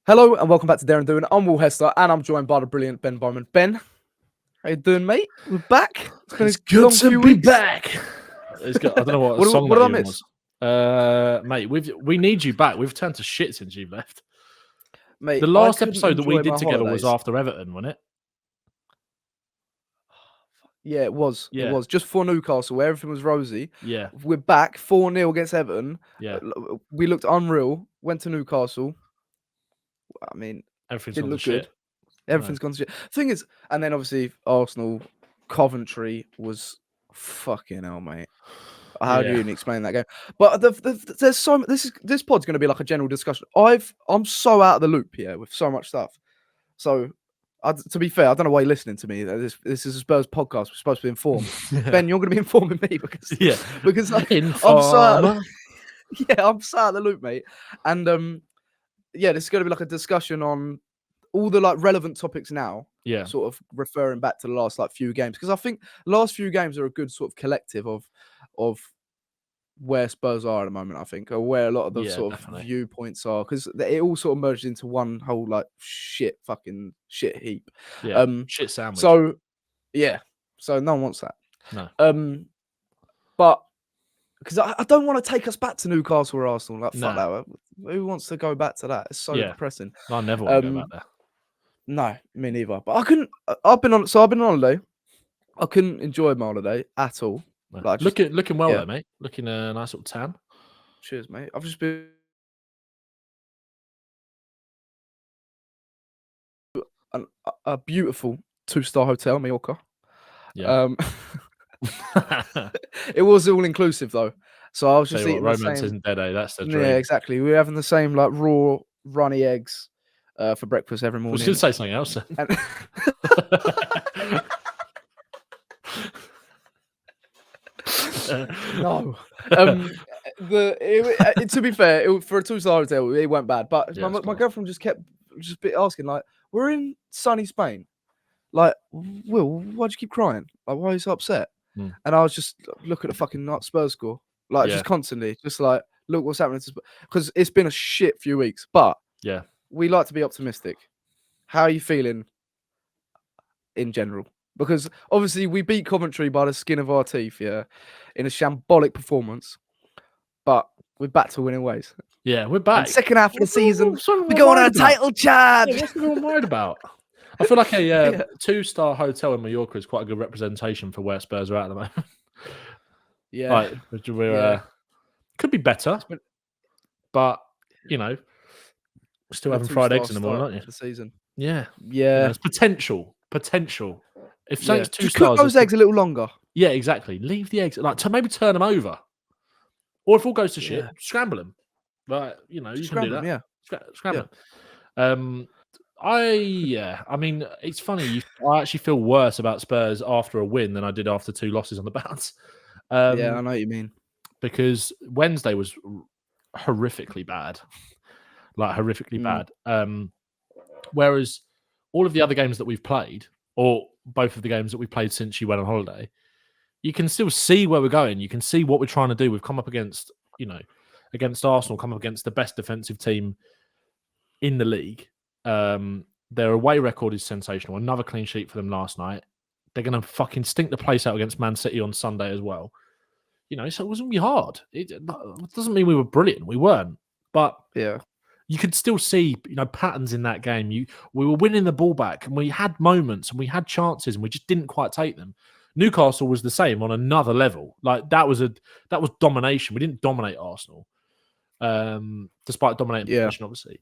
Hello and welcome back to Darren Doing. I'm Will Hester and I'm joined by the brilliant Ben Bowman. Ben, how you doing, mate? We're back. It's good to be back. It's good. I don't know what song what that did I even miss? was. Mate, we need you back. We've turned to shit since you've left. Mate, The I last couldn't episode that we enjoy did my together was holidays. after Everton, wasn't it? Yeah, it was. Yeah. It was. Just for Newcastle, where everything was rosy. Yeah, We're back 4-0 against Everton. yeah. We looked unreal. Went to Newcastle. I mean, Everything's didn't gone to look shit. good. Everything's gone to shit. Thing is, and then obviously Arsenal, Coventry was fucking hell, mate. How do you even explain that game? But there's so this pod's going to be like a general discussion. I'm so out of the loop here with so much stuff. So, to be fair, I don't know why you're listening to me. This is a Spurs podcast. We're supposed to be informed. Ben, you're going to be informing me because I'm so out I'm so out of the loop, mate. And this is going to be like a discussion on all the like relevant topics now. Yeah, Sort of referring back to the last like few games, because I think the last few games are a good sort of collective of where Spurs are at the moment, I think, or where a lot of the sort of viewpoints are, because it all sort of merged into one whole like fucking shit heap. Yeah, shit sandwich. So no one wants that. No. But because I don't want to take us back to Newcastle or Arsenal. Like fuck No. that. Who wants to go back to that? It's so depressing. I never want to go back there. No, me neither. But I couldn't. I've been on holiday. I couldn't enjoy my holiday at all. No. Like looking well there, mate. Looking a nice little tan. Cheers, mate. I've just been a beautiful 2-star hotel, Mallorca. Yeah. It was all inclusive though, so I was just eating romance the same. Isn't dead, eh? That's the dream. Yeah, exactly. We were having the same like raw, runny eggs for breakfast every morning. I was going to say something else. No. To be fair, for a 2-star hotel, it went bad. But my girlfriend just kept asking, like, we're in sunny Spain. Like, Will, why'd you keep crying? Like, why are you so upset? And I was just looking at the fucking Spurs score, like just constantly, just like, look what's happening to Spurs, because it's been a shit few weeks. But we like to be optimistic. How are you feeling in general? Because obviously we beat Coventry by the skin of our teeth, in a shambolic performance. But we're back to winning ways. Yeah, we're back. And second half of the season, we're going on a title charge. Yeah, what's everyone worried about? I feel like a 2-star hotel in Mallorca is quite a good representation for where Spurs are at the moment. Yeah, like, we're could be better, but you know, still having fried eggs in the morning, aren't you? The season. Yeah. There's potential. If something's 2 just stars, cook those eggs a little longer. Yeah, exactly. Leave the eggs, like, to maybe turn them over, or if all goes to shit, scramble them. Like, you know, you can do that. Yeah, scramble them. I mean, it's funny. I actually feel worse about Spurs after a win than I did after 2 losses on the bounce. I know what you mean. Because Wednesday was horrifically bad, bad. Whereas all of the other games that we've played, or both of the games that we've played since you went on holiday, you can still see where we're going. You can see what we're trying to do. We've come up against, against Arsenal, come up against the best defensive team in the league. Their away record is sensational. Another clean sheet for them last night. They're going to fucking stink the place out against Man City on Sunday as well. So it wasn't really hard. It doesn't mean we were brilliant. We weren't. But you could still see, patterns in that game. We were winning the ball back, and we had moments, and we had chances, and we just didn't quite take them. Newcastle was the same on another level. Like, that was domination. We didn't dominate Arsenal, despite dominating possession, obviously.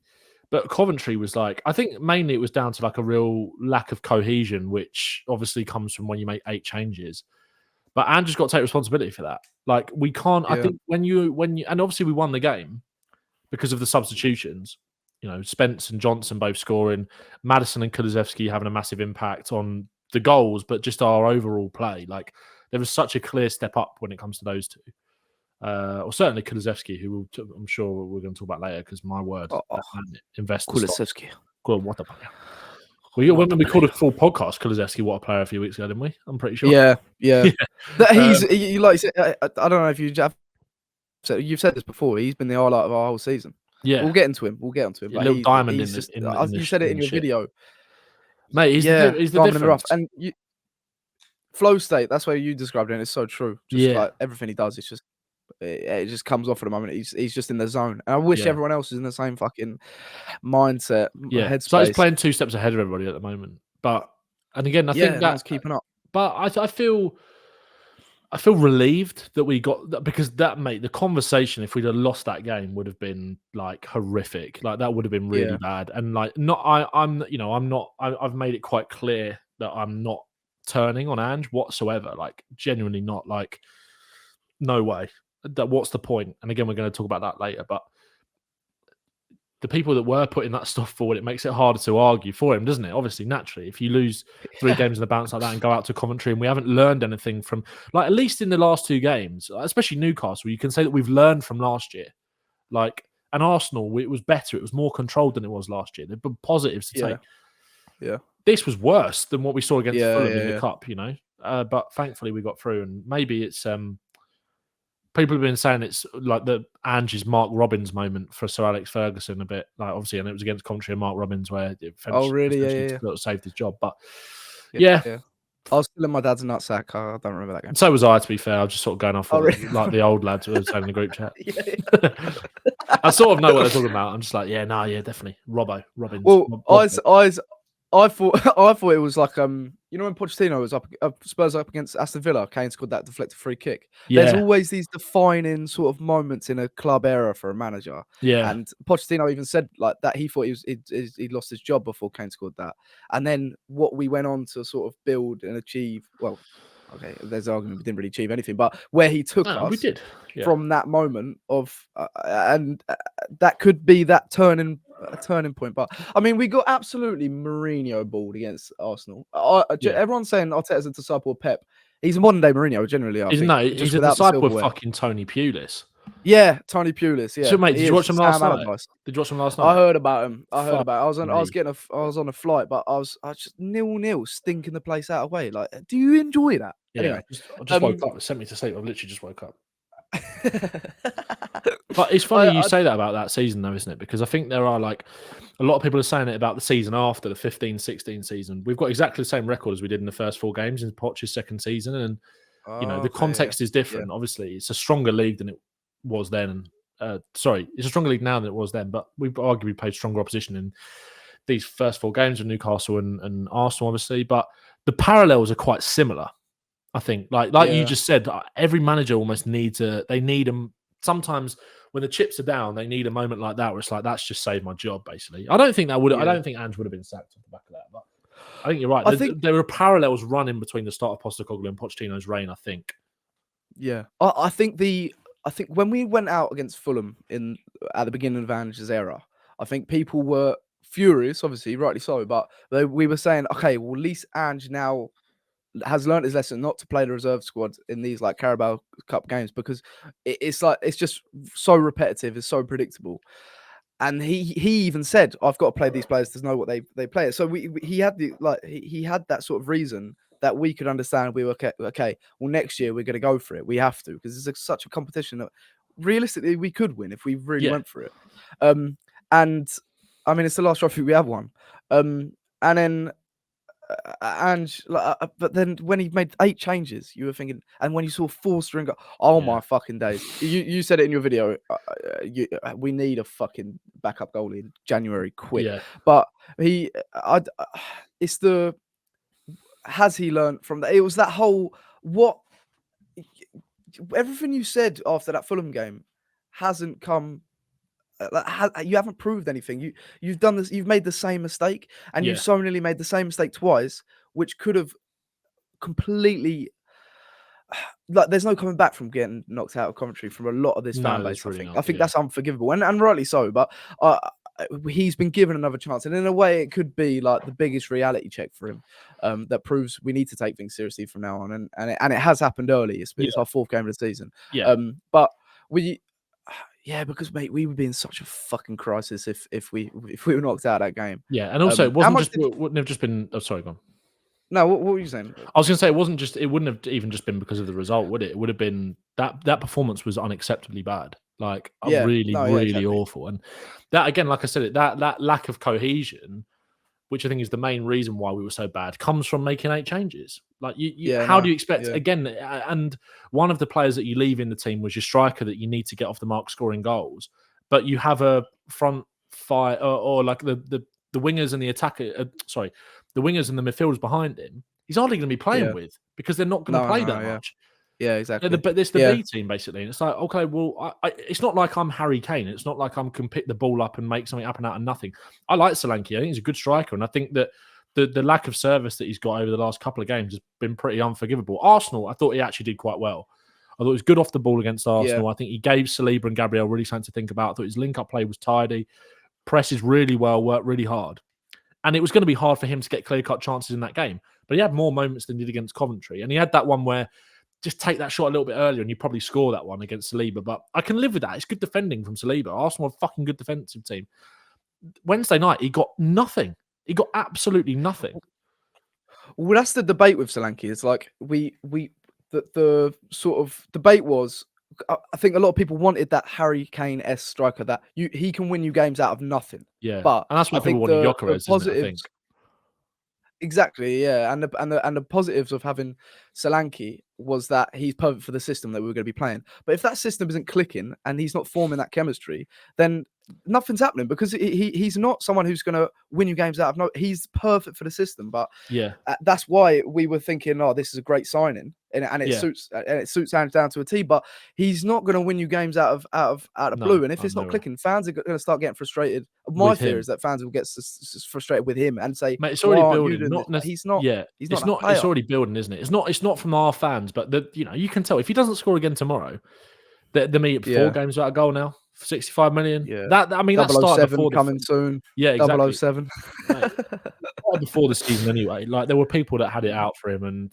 But Coventry was like, I think mainly it was down to like a real lack of cohesion, which obviously comes from when you make 8 changes. But Andrew's got to take responsibility for that. Like, we can't. I think when you and obviously we won the game because of the substitutions. Spence and Johnson both scoring, Maddison and Kulusevski having a massive impact on the goals, but just our overall play. Like, there was such a clear step up when it comes to those two. Or certainly Kulusevski, who I'm sure we're going to talk about later, because my word, investors. Kulusevski. What the fuck? When we called a full podcast, Kulusevski, what a player, a few weeks ago, didn't we? I'm pretty sure. Yeah. He's like you said, I don't know if you've said this before. He's been the highlight of our whole season. Yeah, we'll get into him. a But little diamond he's in just. the You said it in the your ship. video, Mate. He's the diamond in the rough, difference. and flow state. That's where you described it. And it's so true. Just like everything he does, it just comes off at the moment. He's just in the zone. And I wish everyone else was in the same fucking mindset, headspace. So he's playing 2 steps ahead of everybody at the moment. And again, I think no one's keeping up. But I feel relieved that we got that, because the conversation, if we'd have lost that game, would have been like horrific. Like that would have been really bad. And like I've made it quite clear that I'm not turning on Ange whatsoever. Like genuinely not. Like no way. What's the point? And again, we're going to talk about that later. But the people that were putting that stuff forward, it makes it harder to argue for him, doesn't it? Obviously, naturally, if you lose 3 games in the bounce like that and go out to Coventry and we haven't learned anything from, like, at least in the last 2 games, especially Newcastle, you can say that we've learned from last year. Like, and Arsenal, it was better. It was more controlled than it was last year. There've been positives to take. Yeah. This was worse than what we saw against Fulham in the Cup, But thankfully we got through, and maybe it's people have been saying it's like the Ange's Mark Robbins moment for Sir Alex Ferguson a bit. Like obviously, and it was against Coventry and Mark Robbins where it saved his job. But yeah. I was still in my dad's nutsack. I don't remember that game. So was I, to be fair. I was just sort of going off like the old lads were saying in the group chat. I sort of know what they're talking about. I'm just like, definitely. Robbins. Well, I thought it was like when Pochettino was Spurs up against Aston Villa, Kane scored that deflected free kick. Yeah. There's always these defining sort of moments in a club era for a manager. Yeah. And Pochettino even said like that he thought he'd lost his job before Kane scored that. And then what we went on to sort of build and achieve, well, okay, there's an argument we didn't really achieve anything, but where he took us we did. From that moment of that could be that turning point. But I mean, we got absolutely Mourinho balled against Arsenal. Everyone's saying Arteta's a disciple of Pep. He's a modern day Mourinho, generally. I think. He's a disciple of fucking Tony Pulis. Yeah, Tony Pulis. Yeah, so, mate, did you watch him last night? Did you watch him last night? I heard about him. I was on a flight, but I was just 0-0, stinking the place out of way. Like, do you enjoy that? Yeah, anyway, I just woke up. It sent me to sleep. I've literally just woke up. But it's funny you say that about that season, though, isn't it? Because I think there are like a lot of people are saying it about the season after the 15-16 season. We've got exactly the same record as we did in the first 4 games in Poch's second season, and the context is different. Yeah. Obviously, it's a stronger league than it was then. It's a stronger league now than it was then. But we've arguably played stronger opposition in these first 4 games with Newcastle and Arsenal, obviously. But the parallels are quite similar. I think, like you just said, every manager almost needs they need them. Sometimes when the chips are down, they need a moment like that where it's like, that's just saved my job, basically. I don't think I don't think Ange would have been sacked off the back of that. But I think you're right. I think there were parallels running between the start of Postecoglou and Pochettino's reign, I think. Yeah. I think when we went out against Fulham at the beginning of Ange's era, I think people were furious, obviously, rightly so, but we were saying, okay, well, at least Ange now has learned his lesson not to play the reserve squad in these like Carabao Cup games, because it's just so repetitive, it's so predictable. And he even said, I've got to play these players to know what they play. So he had he had that sort of reason that we could understand. We were okay. Well, next year we're going to go for it. We have to, because it's such a competition that realistically we could win if we really went for it. And I mean, it's the last trophy we have won. And then. But then when he made 8 changes, you were thinking, and when you saw Forster and go, my fucking days! You said it in your video. We need a fucking backup goalie in January, quick. Yeah. But has he learned from that? It was that whole everything you said after that Fulham game hasn't come. You haven't proved anything. You've done this. You've made the same mistake, and you've so nearly made the same mistake twice, which could have completely. Like, there's no coming back from getting knocked out of Coventry from a lot of this fan base. I think that's unforgivable, and rightly so. But he's been given another chance, and in a way, it could be like the biggest reality check for him. That proves we need to take things seriously from now on, and it has happened early. It's our 4th game of the season. Yeah. But we. Yeah, because mate, we would be in such a fucking crisis if we were knocked out of that game. Yeah, and also it wouldn't have just been. Oh, sorry, go on. No, what were you saying? I was going to say it wouldn't have even just been because of the result, would it? It would have been that performance was unacceptably bad. Like Yeah. really, No, yeah, really exactly. awful. And that again, like I said, that lack of cohesion, which I think is the main reason why we were so bad, comes from making 8 changes. Like Yeah, how do no. you expect Yeah. again? And one of the players that you leave in the team was your striker that you need to get off the mark scoring goals, but you have a front five or like the wingers and the attacker. The wingers and the midfielders behind him. He's hardly going to be playing Yeah. with because they're not going to No, play no, that yeah. much. Yeah, exactly. But it's the Yeah. B team basically, and it's like, okay, well, it's not like I'm Harry Kane. It's not like I can pick the ball up and make something happen out of nothing. I like Solanke. I think he's a good striker, and I think that the lack of service that he's got over the last couple of games has been pretty unforgivable. Arsenal, I thought he actually did quite well. I thought he was good off the ball against Arsenal. Yeah. I think he gave Saliba and Gabriel really something to think about. I thought his link-up play was tidy, presses really well, worked really hard. And it was going to be hard for him to get clear-cut chances in that game. But he had more moments than he did against Coventry. And he had that one where just take that shot a little bit earlier and you probably score that one against Saliba. But I can live with that. It's good defending from Saliba. Arsenal are a fucking good defensive team. Wednesday night, he got nothing. He got absolutely nothing. Well, that's the debate with Solanke. It's like the sort of debate was, I think a lot of people wanted that Harry Kane-esque striker that he can win you games out of nothing. Yeah, but and that's why I people think wanted the Gyökeres, isn't it, I positives. think. Exactly, yeah, and the positives of having Solanke was that he's perfect for the system that we were going to be playing. But if that system isn't clicking and he's not forming that chemistry, then nothing's happening because he's not someone who's going to win you games out of no. He's perfect for the system, but Yeah, that's why we were thinking, oh, this is a great signing, and it suits down to a T. But he's not going to win you games out of blue. And if it's not clicking, fans are going to start getting frustrated. My fear is that fans will get frustrated with him and say, mate, it's already building. He's not. Yeah, he's not. It's already building, isn't it? It's not from our fans, but you can tell if he doesn't score again tomorrow, the meet 4 games without a goal now. 65 million. Yeah. That started before coming soon. Yeah, exactly. 007. Right. Before the season anyway. Like there were people that had it out for him,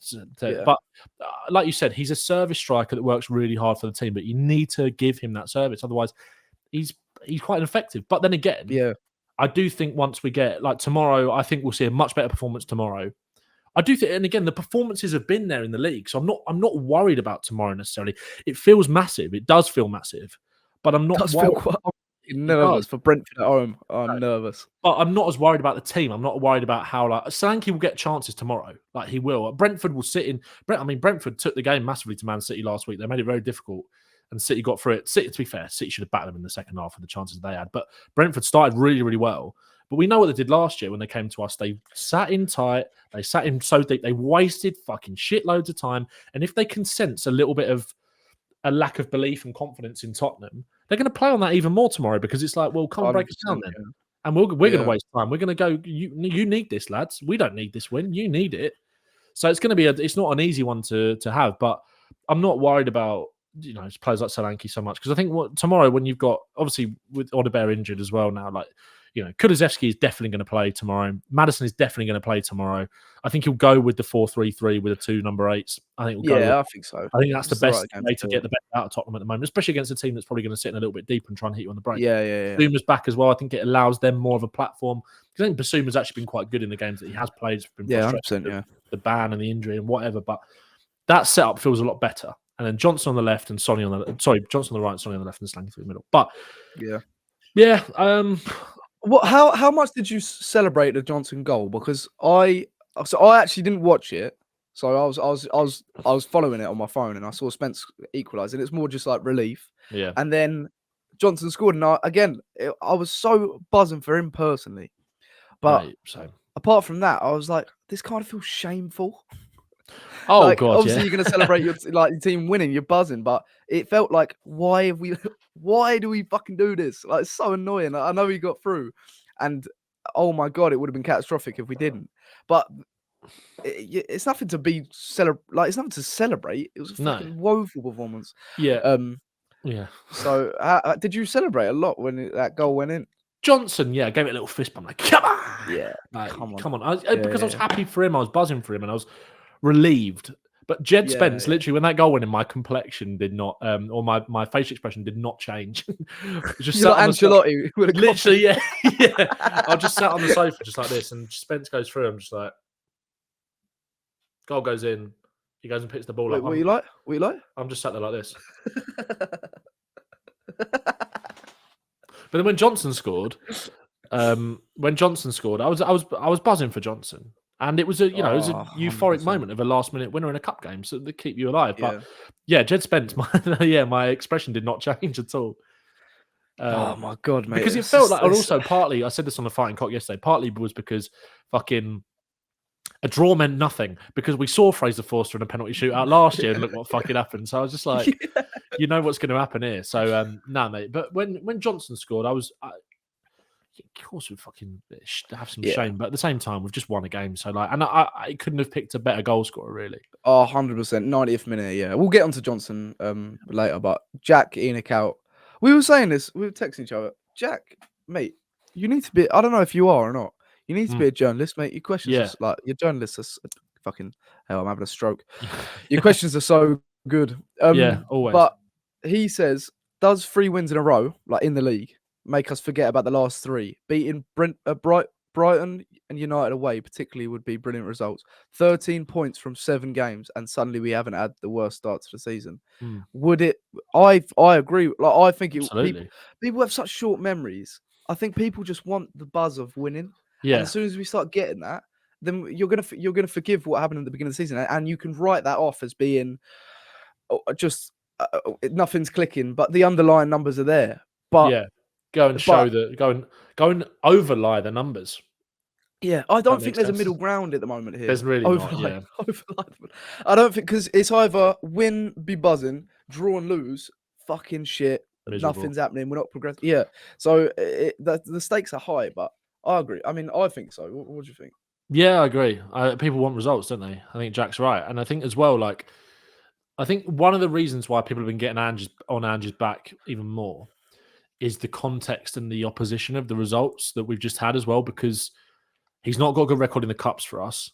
but like you said, he's a service striker that works really hard for the team. But you need to give him that service, otherwise, he's quite ineffective. But then again, I do think once we get like tomorrow, I think we'll see a much better performance tomorrow. I do think, and again, the performances have been there in the league, so I'm not worried about tomorrow necessarily. It feels massive. It does feel massive. But I'm not nervous for Brentford at home. I'm nervous. But I'm not as worried about the team. I'm not worried about how Solanke will get chances tomorrow. Like he will. Brentford will sit in. Brentford took the game massively to Man City last week. They made it very difficult, and City got through it. City, to be fair, City should have battled them in the second half for the chances they had. But Brentford started really, really well. But we know what they did last year when they came to us. They sat in tight. They sat in so deep. They wasted fucking shitloads of time. And if they can sense a little bit of a lack of belief and confidence in Tottenham, they're going to play on that even more tomorrow because it's like, well, come and break us down then. Yeah. And we're going to waste time. We're going to go, you need this, lads. We don't need this win. You need it. So it's going to be it's not an easy one to have, but I'm not worried about, players like Solanke so much because I think tomorrow when you've got, obviously with Odebear injured as well now, like, Kulusevski is definitely going to play tomorrow. Madison is definitely going to play tomorrow. I think he'll go with the 4-3-3 with the 2 number 8s. I think he'll go. I think so. I think that's the best way to get the best out of Tottenham at the moment, especially against a team that's probably going to sit in a little bit deeper and try and hit you on the break. Yeah. Basuma's back as well. I think it allows them more of a platform. Because I think Basuma's actually been quite good in the games that he has played. It's been 100%, the ban and the injury and whatever, but that setup feels a lot better. And then Johnson on the left and Sonny on the Johnson on the right, Sonny on the left, and Solanke through the middle. But yeah. How much did you celebrate the Johnson goal? Because I actually didn't watch it, so I was following it on my phone, and I saw Spence equalise, and it's more just like relief. Yeah. And then Johnson scored, and I was so buzzing for him personally. But apart from that, I was like, this kind of feels shameful. Oh God! Obviously, you're going to celebrate your team winning, you're buzzing, but it felt like, why do we fucking do this? Like, it's so annoying. I know we got through, and oh my God, it would have been catastrophic if we didn't. But it's nothing to be it's nothing to celebrate. It was a fucking woeful performance. Yeah. So, did you celebrate a lot when that goal went in? Johnson, I gave it a little fist bump, like, come on, come on. Because I was happy for him, I was buzzing for him, and I was relieved. But Jed Spence, literally, when that goal went in, my complexion did not, or my facial expression did not change. Just sat on Ancelotti. Literally, yeah. I just sat on the sofa just like this, and Spence goes through. I'm just like, goal goes in. He goes and picks the ball up. What you like? I'm just sat there like this. But then when Johnson scored, I was buzzing for Johnson, and it was a euphoric 100%. moment of a last minute winner in a cup game, so they keep you alive. Yeah. But yeah, Jed Spence, my expression did not change at all. Oh my god, mate! Because it felt like, and also partly, I said this on the Fighting Cock yesterday. Partly was because fucking a draw meant nothing because we saw Fraser Forster in a penalty shootout last year, and look what fucking happened. So I was just like, you know what's going to happen here. So no, mate. But when Johnson scored, of course we fucking have some shame, but at the same time we've just won a game. So like, and I couldn't have picked a better goal scorer really. 100%, 90th minute. Yeah, we'll get onto Johnson later, but Jack Enoch out. We were saying this. We were texting each other. Jack, mate, you need to be. I don't know if you are or not. You need to be a journalist, mate. Your questions, are, like your journalists, are fucking hell. I'm having a stroke. Your questions are so good. Yeah, always. But he says, does 3 wins in a row, like in the league, make us forget about the last 3? Beating Brighton and United away, particularly, would be brilliant results. 13 points from 7 games, and suddenly we haven't had the worst start to the season. Would it? I agree. Like I think people have such short memories. I think people just want the buzz of winning. Yeah. And as soon as we start getting that, then you're gonna forgive what happened at the beginning of the season, and you can write that off as being just nothing's clicking, but the underlying numbers are there. But yeah, go and overlie the numbers. Yeah, I don't think there's a middle ground at the moment here. There's really not. Yeah, I don't think, because it's either win, be buzzing, draw and lose, fucking shit. Miserable. Nothing's happening. We're not progressing. Yeah, so the stakes are high, but I agree. I mean, I think so. What do you think? Yeah, I agree. People want results, don't they? I think Jack's right, and I think as well, like, I think one of the reasons why people have been getting Ange's back even more is the context and the opposition of the results that we've just had as well, because he's not got a good record in the cups for us.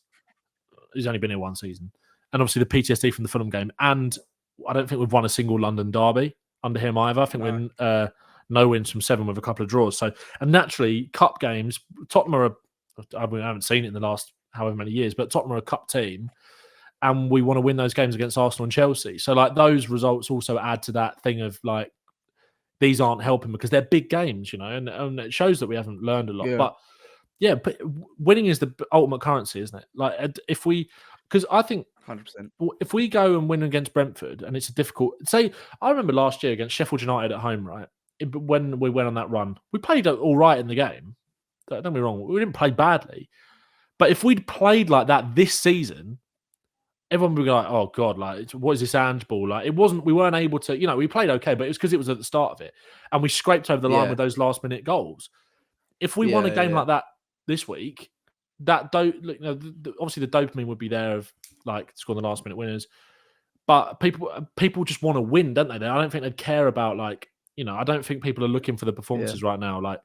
He's only been here 1 season, and obviously the PTSD from the Fulham game, and I don't think we've won a single London derby under him either. I think we're no wins from 7 with a couple of draws. So, and naturally, cup games, Tottenham I haven't seen it in the last however many years, but Tottenham are a cup team, and we want to win those games against Arsenal and Chelsea. So, like, those results also add to that thing of like, these aren't helping because they're big games, and it shows that we haven't learned a lot. Yeah. But yeah, but winning is the ultimate currency, isn't it? Like, because I think 100%. if we go and win against Brentford, and it's a difficult, say, I remember last year against Sheffield United at home, right? When we went on that run, we played all right in the game. Don't get me wrong, we didn't play badly. But if we'd played like that this season, everyone would be like, "Oh God, like, what is this Ange ball?" Like, we weren't able to, we played okay, but it was because it was at the start of it, and we scraped over the line with those last minute goals. If we won a game like that this week, obviously the dopamine would be there of like scoring the last minute winners, but people just want to win, don't they? I don't think they'd care about, like, I don't think people are looking for the performances right now. Like,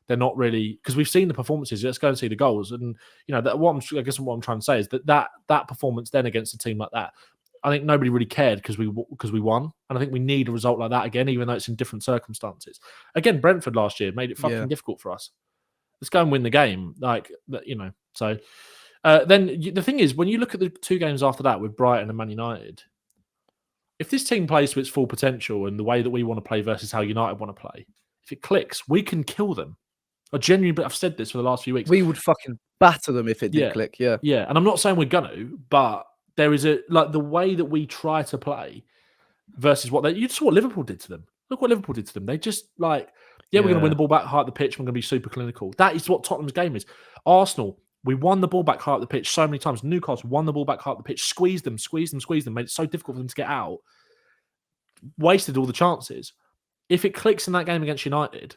they're not really, because we've seen the performances. Let's go and see the goals, and what I'm trying to say is that performance then against a team like that, I think nobody really cared because we won, and I think we need a result like that again, even though it's in different circumstances. Again, Brentford last year made it fucking difficult for us. Let's go and win the game, So then the thing is, when you look at the 2 games after that with Brighton and Man United, if this team plays to its full potential and the way that we want to play versus how United want to play, if it clicks, we can kill them. I've said this for the last few weeks. We would fucking batter them if it did click. Yeah. Yeah. And I'm not saying we're going to, but there is the way that we try to play versus you saw what Liverpool did to them. Look what Liverpool did to them. They just we're going to win the ball back high up the pitch. We're going to be super clinical. That is what Tottenham's game is. Arsenal, we won the ball back high up the pitch so many times. Newcastle won the ball back high up the pitch, squeezed them, made it so difficult for them to get out. Wasted all the chances. If it clicks in that game against United,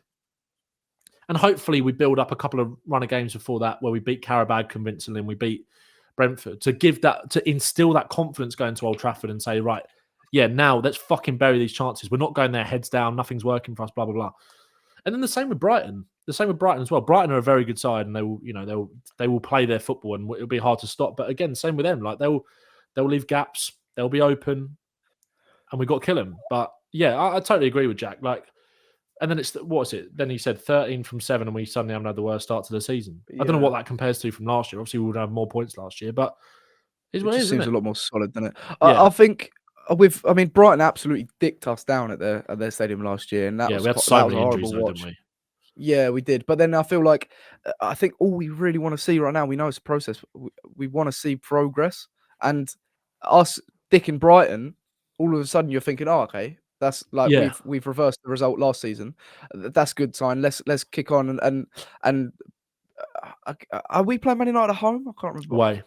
and hopefully we build up a couple of run of games before that where we beat Qarabag convincingly and we beat Brentford, to instill that confidence going to Old Trafford and say, right, now let's fucking bury these chances. We're not going there heads down. Nothing's working for us, blah, blah, blah. And then the same with Brighton. The same with Brighton as well. Brighton are a very good side, and they will play their football, and it'll be hard to stop. But again, same with them. Like, they'll leave gaps. They'll be open, and we've got to kill them. But yeah, I totally agree with Jack. Like, and then what is it? Then he said 13 from 7, and we suddenly haven't had the worst start to the season. I don't know what that compares to from last year. Obviously, we would have more points last year, but it's what it is, seems isn't it? a lot more solid, doesn't it? I think I mean, Brighton absolutely dicked us down at their stadium last year, and that was we had that so was a many injuries, horrible though, watch. didn't we? Yeah, we did. But then I feel like I think all we really want to see right now, we know it's a process. We want to see progress, and us dicking Brighton, all of a sudden you're thinking, oh, okay, that's like Yeah. we've reversed the result last season. That's a good sign. Let's kick on and are we playing Man United at home? I can't remember.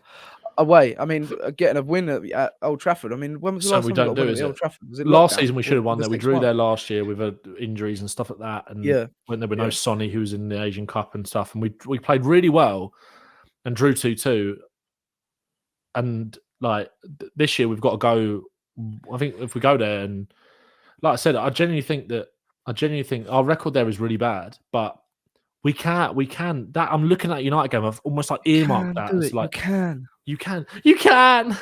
Away. I mean, getting a win at Old Trafford. I mean, when was the So last we time we got don't a do, win at is the it? Old Trafford? Was it Last lockdown season we should have won or there. We this drew next there month? last year with injuries and stuff like that, and Yeah. when there were no Yeah. Sonny, who was in the Asian Cup and stuff, and we played really well and drew 2-2. And like this year, we've got to go. I think if we go there, and like I said, I genuinely think our record there is really bad, but we can. That I'm looking at United game. I've almost like earmarked that Do as it. You like can. you can. You can.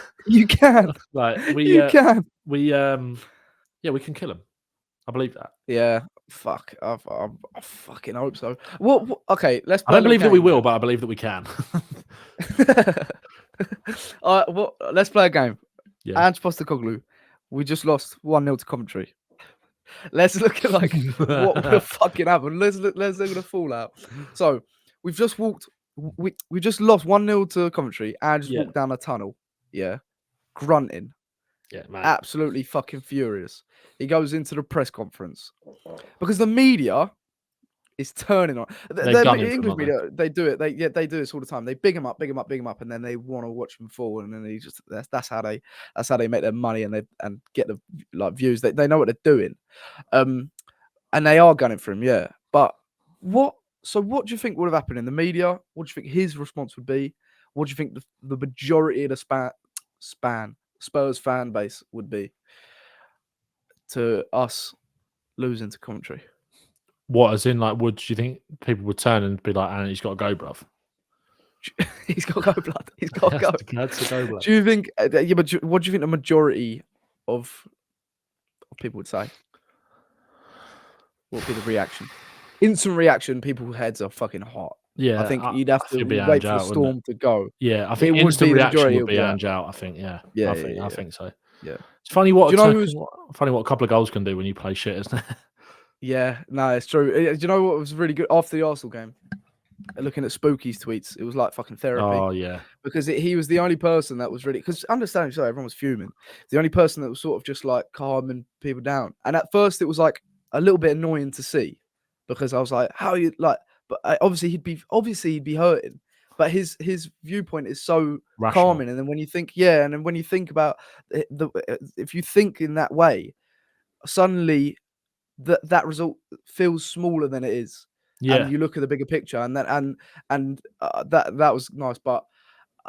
Like You can. yeah, we can kill them. I believe that. Yeah. Fuck. I fucking hope so. What? Okay. Let's I play don't believe that we will, then. but I believe that we can. Let's play a game. Yeah. Ange Postecoglou. We just lost 1-0 to Coventry. Let's look at like what would have fucking happened. Let's look at the fallout. So we've just walked. We just lost 1-0 to Coventry and just walked down a tunnel. Yeah, grunting. Yeah, man. Absolutely fucking furious. He goes into the press conference because the media is turning on. The English media, they do it. They do this all the time. They big him up, and then they want to watch him fall, and then they just that's how they make their money and get the like views. They know what they're doing, and they are gunning for him. Yeah, but what? So what do you think would have happened in the media? What do you think his response would be? What do you think the majority of the Spurs fan base would be to us losing to Coventry? What, as in, like, do you think people would turn and be like, "And he's got to go, bruv"? He's got to go, blood. He's got to go. That's to go, blood. Do you think? Yeah, but what do you think the majority of people would say? What would be the reaction? Instant reaction. People's heads are fucking hot. Yeah, I think you'd have to wait for the storm to go. Yeah, I think instant reaction would be Ange out. I think, I think so. Yeah, it's funny what funny what a couple of goals can do when you play shit, isn't it? Yeah, no, it's true. Do you know what was really good after the Arsenal game? Looking at Spooky's tweets, it was like fucking therapy. Oh yeah, because he was the only person that was really, because understanding so everyone was fuming. The only person that was sort of just like calming people down. And at first it was like a little bit annoying to see, because I was like, how are you like? But obviously he'd be hurting, but his viewpoint is so rational. calming. And then when you think, and then when you think about if you think in that way, suddenly that result feels smaller than it is. Yeah, and you look at the bigger picture, and that was nice, but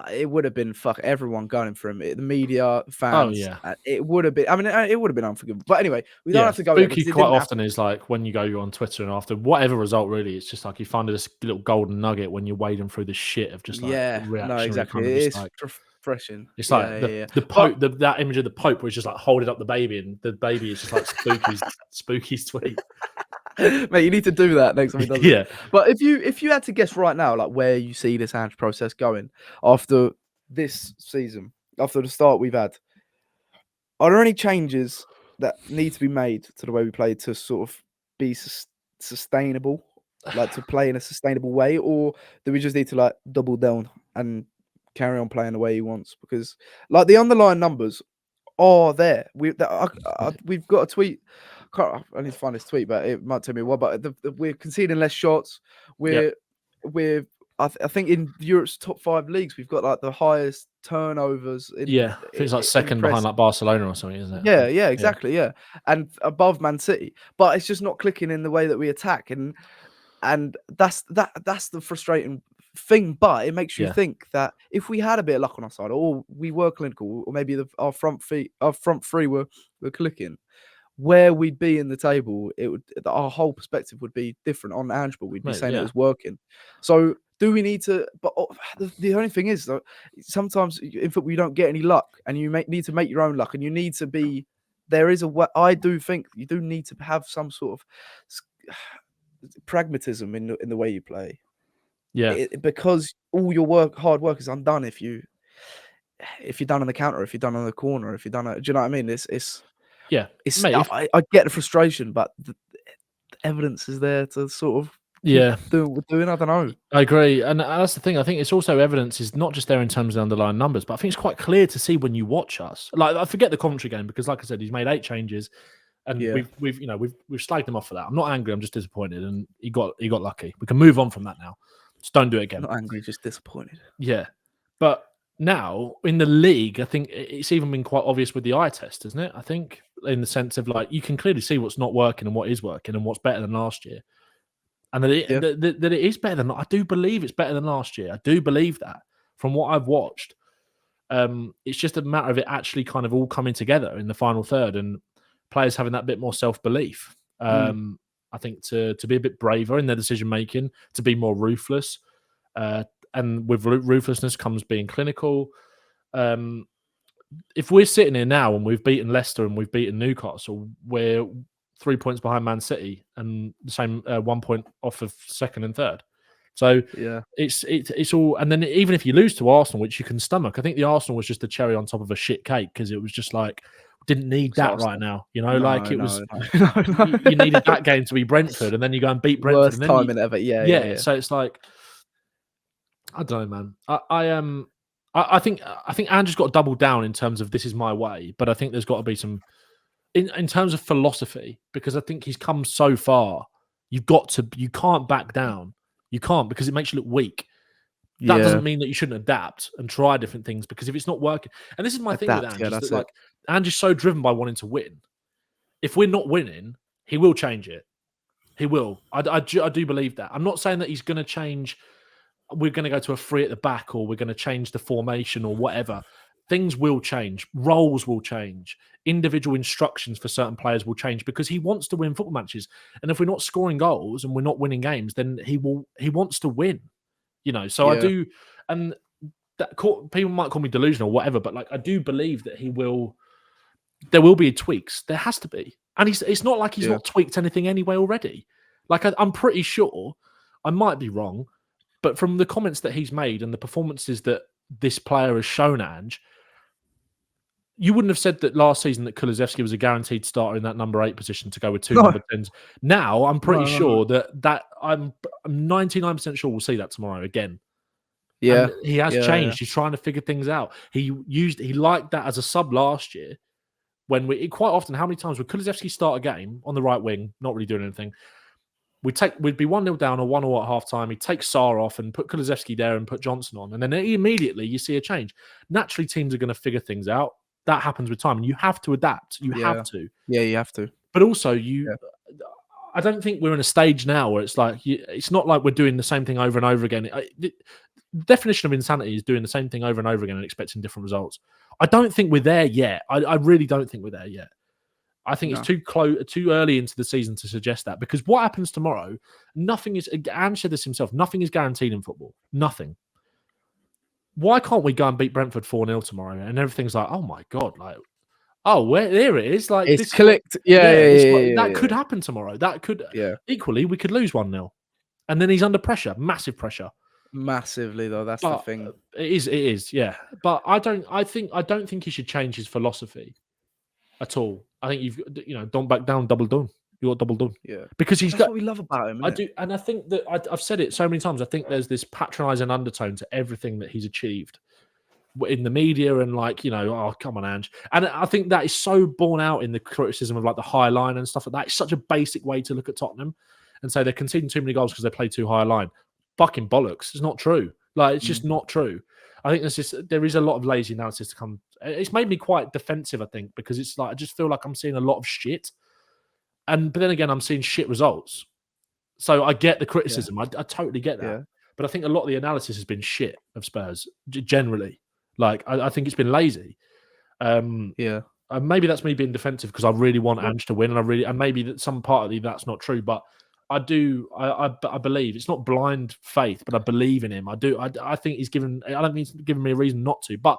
it would have been everyone going for him. The media, fans. Oh yeah, it would have been. I mean, it would have been unforgivable. But anyway, we don't have to go there. Spooky quite often is like when you go on Twitter and after whatever result, really, it's just like you find this little golden nugget when you're wading through the shit of just like reaction. No, exactly. Kind of it's like, refreshing. It's like the Pope, that image of the Pope where he's just like holding up the baby, and the baby is just like Spooky's tweet. Mate, you need to do that next time he does it. But if you had to guess right now, like where you see this Ange process going after this season, after the start we've had, are there any changes that need to be made to the way we play to sort of be sustainable, like to play in a sustainable way, or do we just need to like double down and carry on playing the way he wants? Because like the underlying numbers are there. We've got a tweet. I need to find this tweet, but it might take me a while. But we're conceding less shots. We're I think in Europe's top 5 leagues, we've got like the highest turnovers. I think it's like second behind like Barcelona or something, isn't it? Yeah, exactly. Yeah, and above Man City, but it's just not clicking in the way that we attack, and that's the frustrating thing. But it makes you think that if we had a bit of luck on our side, or we were clinical, or maybe our front three were clicking, where we'd be in the table, our whole perspective would be different on Ange, but we'd be saying it was working. So do we need to? But the only thing is that sometimes in football you don't get any luck, and you need to make your own luck, and you need to be. There is a way. I do think you do need to have some sort of pragmatism in the way you play. Yeah, because all your hard work is undone if you if you're done on the counter, if you're done on the corner, if you're done, do you know what I mean? It's mate, I get the frustration, but the evidence is there to sort of yeah, do what we're doing. I don't know. I agree, and that's the thing. I think it's also evidence is not just there in terms of the underlying numbers, but I think it's quite clear to see when you watch us. Like I forget the Coventry game because, like I said, he's made 8 changes, and we've slagged him off for that. I'm not angry. I'm just disappointed, and he got lucky. We can move on from that now. Just don't do it again. Not angry, just disappointed. Yeah, but now in the league, I think it's even been quite obvious with the eye test, isn't it? I think in the sense of like you can clearly see what's not working and what is working and what's better than last year. And that it is better than, I do believe it's better than last year. I do believe that from what I've watched. It's just a matter of it actually kind of all coming together in the final third and players having that bit more self-belief. I think to be a bit braver in their decision-making, to be more ruthless. And with ruthlessness comes being clinical. If we're sitting here now and we've beaten Leicester and we've beaten Newcastle, we're 3 points behind Man City and the same 1 point off of second and third. So it's all. And then even if you lose to Arsenal, which you can stomach, I think the Arsenal was just a cherry on top of a shit cake because it was just like didn't need that Arsenal right now. You know, you needed that game to be Brentford, and then you go and beat Brentford. Worst timing ever. Yeah. So it's like I don't know, man. I think Andrew's got to double down in terms of this is my way, but I think there's got to be some. In terms of philosophy, because I think he's come so far, you can't back down. You can't because it makes you look weak. That doesn't mean that you shouldn't adapt and try different things because if it's not working, and this is my thing with Andrew, Andrew's so driven by wanting to win. If we're not winning, he will change it. He will. I do believe that. I'm not saying that he's going to change. We're going to go to a 3 at the back or we're going to change the formation or whatever. Things will change. Roles will change. Individual instructions for certain players will change because he wants to win football matches. And if we're not scoring goals and we're not winning games, then he wants to win. You know, so I do. And that people might call me delusional or whatever, but like I do believe that there will be tweaks. There has to be. And it's not like he's not tweaked anything anyway already. Like I'm pretty sure, I might be wrong, but from the comments that he's made and the performances that this player has shown, Ange, you wouldn't have said that last season that Kulusevski was a guaranteed starter in that number 8 position to go with 2 number 10s. Now I'm pretty sure that I'm 99% sure we'll see that tomorrow again. Yeah, and he has changed. He's trying to figure things out. He liked that as a sub last year. When quite often, how many times would Kulusevski start a game on the right wing, not really doing anything? We'd be 1-0 down or 1-0 at half time. He'd take Sarr off and put Kulusevski there and put Johnson on. And then immediately you see a change. Naturally, teams are going to figure things out. That happens with time. And you have to adapt. You have to. Yeah, you have to. But also, I don't think we're in a stage now where it's like, it's not like we're doing the same thing over and over again. The definition of insanity is doing the same thing over and over again and expecting different results. I don't think we're there yet. I really don't think we're there yet. I think it's too early into the season to suggest that because what happens tomorrow, nothing is, Ange said this himself, nothing is guaranteed in football. Nothing. Why can't we go and beat Brentford 4-0 tomorrow? And everything's like, oh my God, like, there it is. Like it's clicked. That could happen tomorrow. That could, equally, we could lose 1-0. And then he's under pressure, massive pressure. Massively though, that's the thing. It is, yeah. But I don't think he should change his philosophy at all. I think don't back down, double done. You got double done. Yeah, because that's what we love about him. I do, and I think that I've said it so many times. I think there's this patronising undertone to everything that he's achieved in the media, and oh come on, Ange. And I think that is so borne out in the criticism of like the high line and stuff like that. It's such a basic way to look at Tottenham and say they're conceding too many goals because they play too high a line. Fucking bollocks! It's not true. Like it's just not true. I think there is a lot of lazy analysis to come. It's made me quite defensive, I think, because it's like I just feel like I'm seeing a lot of shit, but then again, I'm seeing shit results. So I get the criticism. I totally get that. Yeah. But I think a lot of the analysis has been shit of Spurs generally. Like I think it's been lazy. Maybe that's me being defensive because I really want Ange to win, and maybe that some part of that's not true, but. I believe it's not blind faith, but I believe in him. I do. I think he's given. I don't think he's given me a reason not to. But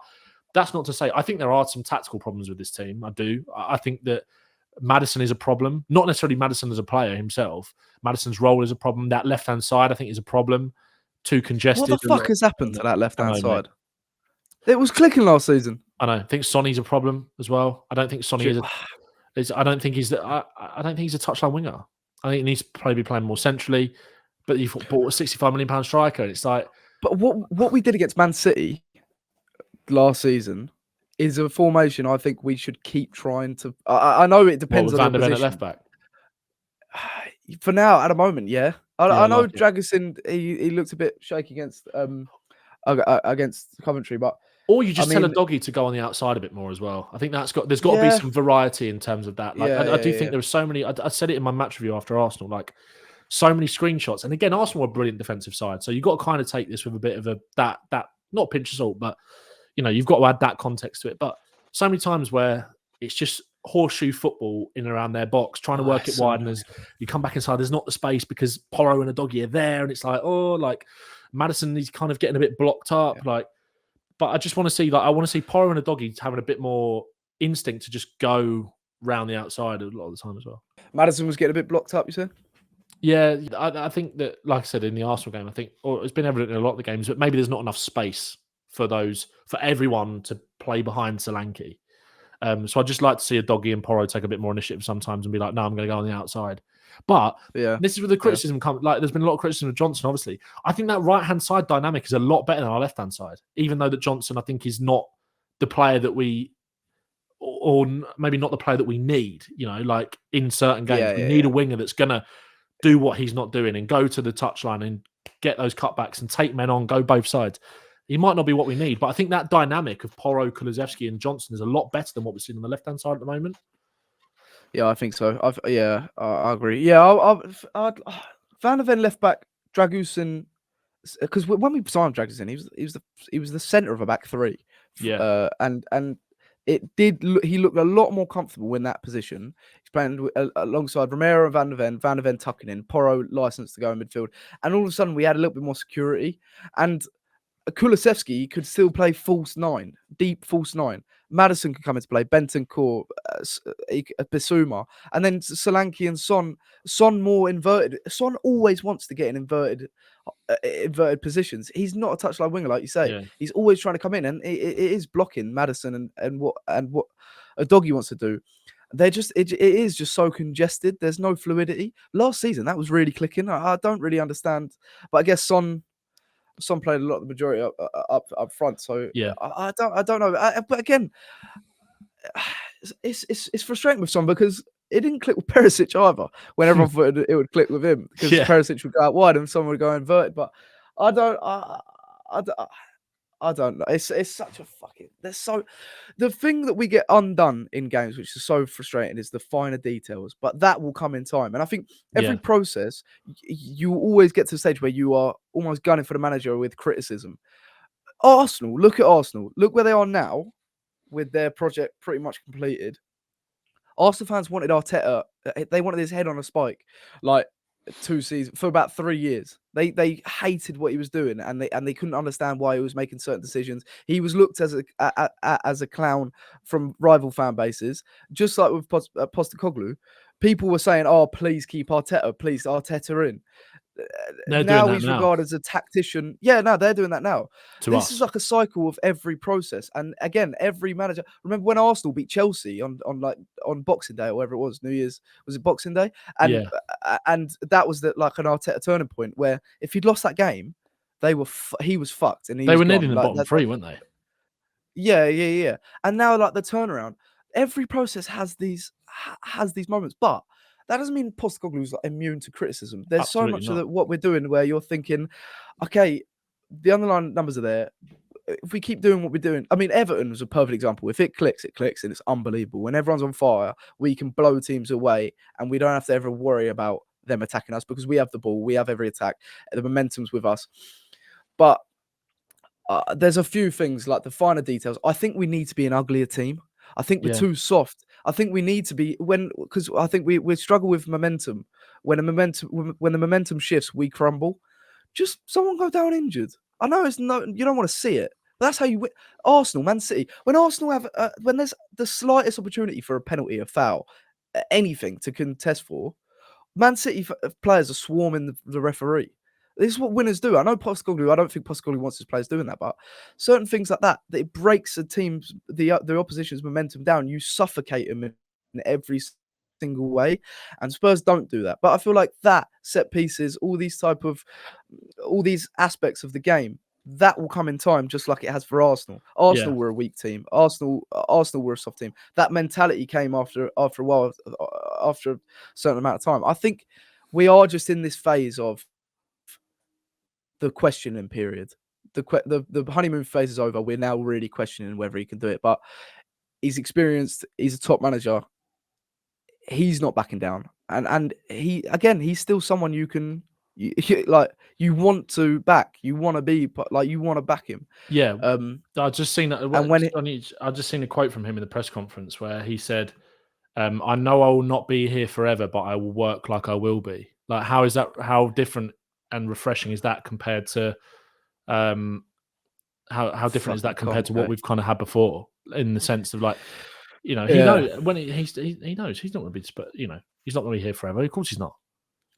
that's not to say. I think there are some tactical problems with this team. I do. I think that Maddison is a problem. Not necessarily Maddison as a player himself. Maddison's role is a problem. That left hand side, I think, is a problem. Too congested. What the fuck has happened to that left hand side? It was clicking last season. I know. I think Sonny's a problem as well. I don't think Sonny is. I don't think he's. I don't think he's a touchline winger. I think he needs to probably be playing more centrally. But you've bought a £65 million striker, and it's like. But what we did against Man City last season is a formation I think we should keep trying to. I know it depends on Van the der Ven position. at left back. For now, at the moment, yeah. I know like Dragusin. He looked a bit shaky against Coventry, but or you just tell a doggy to go on the outside a bit more as well. I think there's got to be some variety in terms of that. Like I do think there was so many. I said it in my match review after Arsenal, like so many screenshots. And again, Arsenal are a brilliant defensive side, so you've got to kind of take this with a bit of that not pinch of salt, but you've got to add that context to it. But so many times where it's just horseshoe football in and around their box, trying to work it wide, and as you come back inside, there's not the space because Porro and a doggy are there, and it's like, like Maddison, he's kind of getting a bit blocked up, But I just want to see, I want to see Porro and a doggy having a bit more instinct to just go round the outside a lot of the time as well. Maddison was getting a bit blocked up, you said? Yeah, I think that, like I said, in the Arsenal game, I think, or it's been evident in a lot of the games, but maybe there's not enough space for everyone to play behind Solanke. So I'd just like to see a doggy and Porro take a bit more initiative sometimes and be like, no, I'm going to go on the outside. But this is where the criticism comes. Like, there's been a lot of criticism of Johnson, obviously. I think that right-hand side dynamic is a lot better than our left-hand side, even though that Johnson, I think, is not the player that we, or maybe not the player that we need, like in certain games. We need a winger that's going to do what he's not doing and go to the touchline and get those cutbacks and take men on, go both sides. He might not be what we need, but I think that dynamic of Porro, Kulusevski and Johnson is a lot better than what we're seeing on the left-hand side at the moment. Yeah, I think so. I agree. Yeah, Van der Ven left back, Dragusin, because when we signed Dragusin, he was the centre of a back three. Yeah, and he looked a lot more comfortable in that position. He's playing alongside Romero and Van der Ven tucking in, Porro licensed to go in midfield, and all of a sudden we had a little bit more security. And Kulusevski could still play false nine, deep false nine. Maddison could come into play, Bentancur, Bissouma, and then Solanke and Son more inverted. Son always wants to get in inverted positions. He's not a touchline winger, like you say. Yeah. He's always trying to come in, and it is blocking Maddison and what a doggy wants to do. It is just so congested. There's no fluidity. Last season, that was really clicking. I don't really understand, but I guess Son played a lot of the majority up front. So yeah, I don't know. But again, it's frustrating with Son because it didn't click with Perisic either. When everyone thought it would click with him because Perisic would go out wide and someone would go inverted. But I don't know. It's such a fucking. The thing that we get undone in games, which is so frustrating, is the finer details. But that will come in time, and I think every process, you always get to the stage where you are almost gunning for the manager with criticism. Arsenal, look at Arsenal. Look where they are now, with their project pretty much completed. Arsenal fans wanted Arteta. They wanted his head on a spike, like 2 seasons for about 3 years. They hated what he was doing, and they couldn't understand why he was making certain decisions. He was looked as a clown from rival fan bases, just like with Postecoglou. People were saying, "Oh, please keep Arteta, please Arteta in." Now he's regarded as a tactician. Yeah, no, they're doing that now. This is like a cycle of every process, and again, every manager. Remember when Arsenal beat Chelsea on Boxing Day or whatever it was, New Year's? Was it Boxing Day? And and that was like an Arteta turning point where if he'd lost that game, he was fucked, and they were nearly in the bottom three, weren't they? Yeah. And now like the turnaround, every process has these moments, but that doesn't mean Postecoglou's like immune to criticism. There's Absolutely so much of what we're doing where you're thinking, okay, the underlying numbers are there. If we keep doing what we're doing, I mean, Everton was a perfect example. If it clicks, and it's unbelievable. When everyone's on fire, we can blow teams away, and we don't have to ever worry about them attacking us because we have the ball, we have every attack, the momentum's with us. But there's a few things like the finer details. I think we need to be an uglier team. I think we're too soft. I think we need to be because I think we struggle with momentum. When the momentum shifts, we crumble. Just someone go down injured. I know you don't want to see it, but that's how you win. Arsenal, Man City. When Arsenal have when there's the slightest opportunity for a penalty, a foul, anything to contest for, Man City players are swarming the referee. This is what winners do. I know Postecoglou. I don't think Postecoglou wants his players doing that, but certain things like that it breaks the opposition's momentum down. You suffocate them in every single way, and Spurs don't do that. But I feel like that set pieces, all these aspects of the game, that will come in time, just like it has for Arsenal. Arsenal were a weak team. Arsenal were a soft team. That mentality came after a while, after a certain amount of time. I think we are just in this phase of the questioning period. The honeymoon phase is over. We're now really questioning whether he can do it. But he's experienced. He's a top manager. He's not backing down, and he's still someone you can. You want to back, you want to be like, you want to back him. Yeah. I just seen that. And I just seen a quote from him in the press conference where he said, "I know I will not be here forever, but I will work like I will be." Like, how is that? How different and refreshing is that compared to, how different is that compared to what we've kind of had before? In the sense of, like, he knows when he knows he's not going to be, he's not going to be here forever. Of course he's not.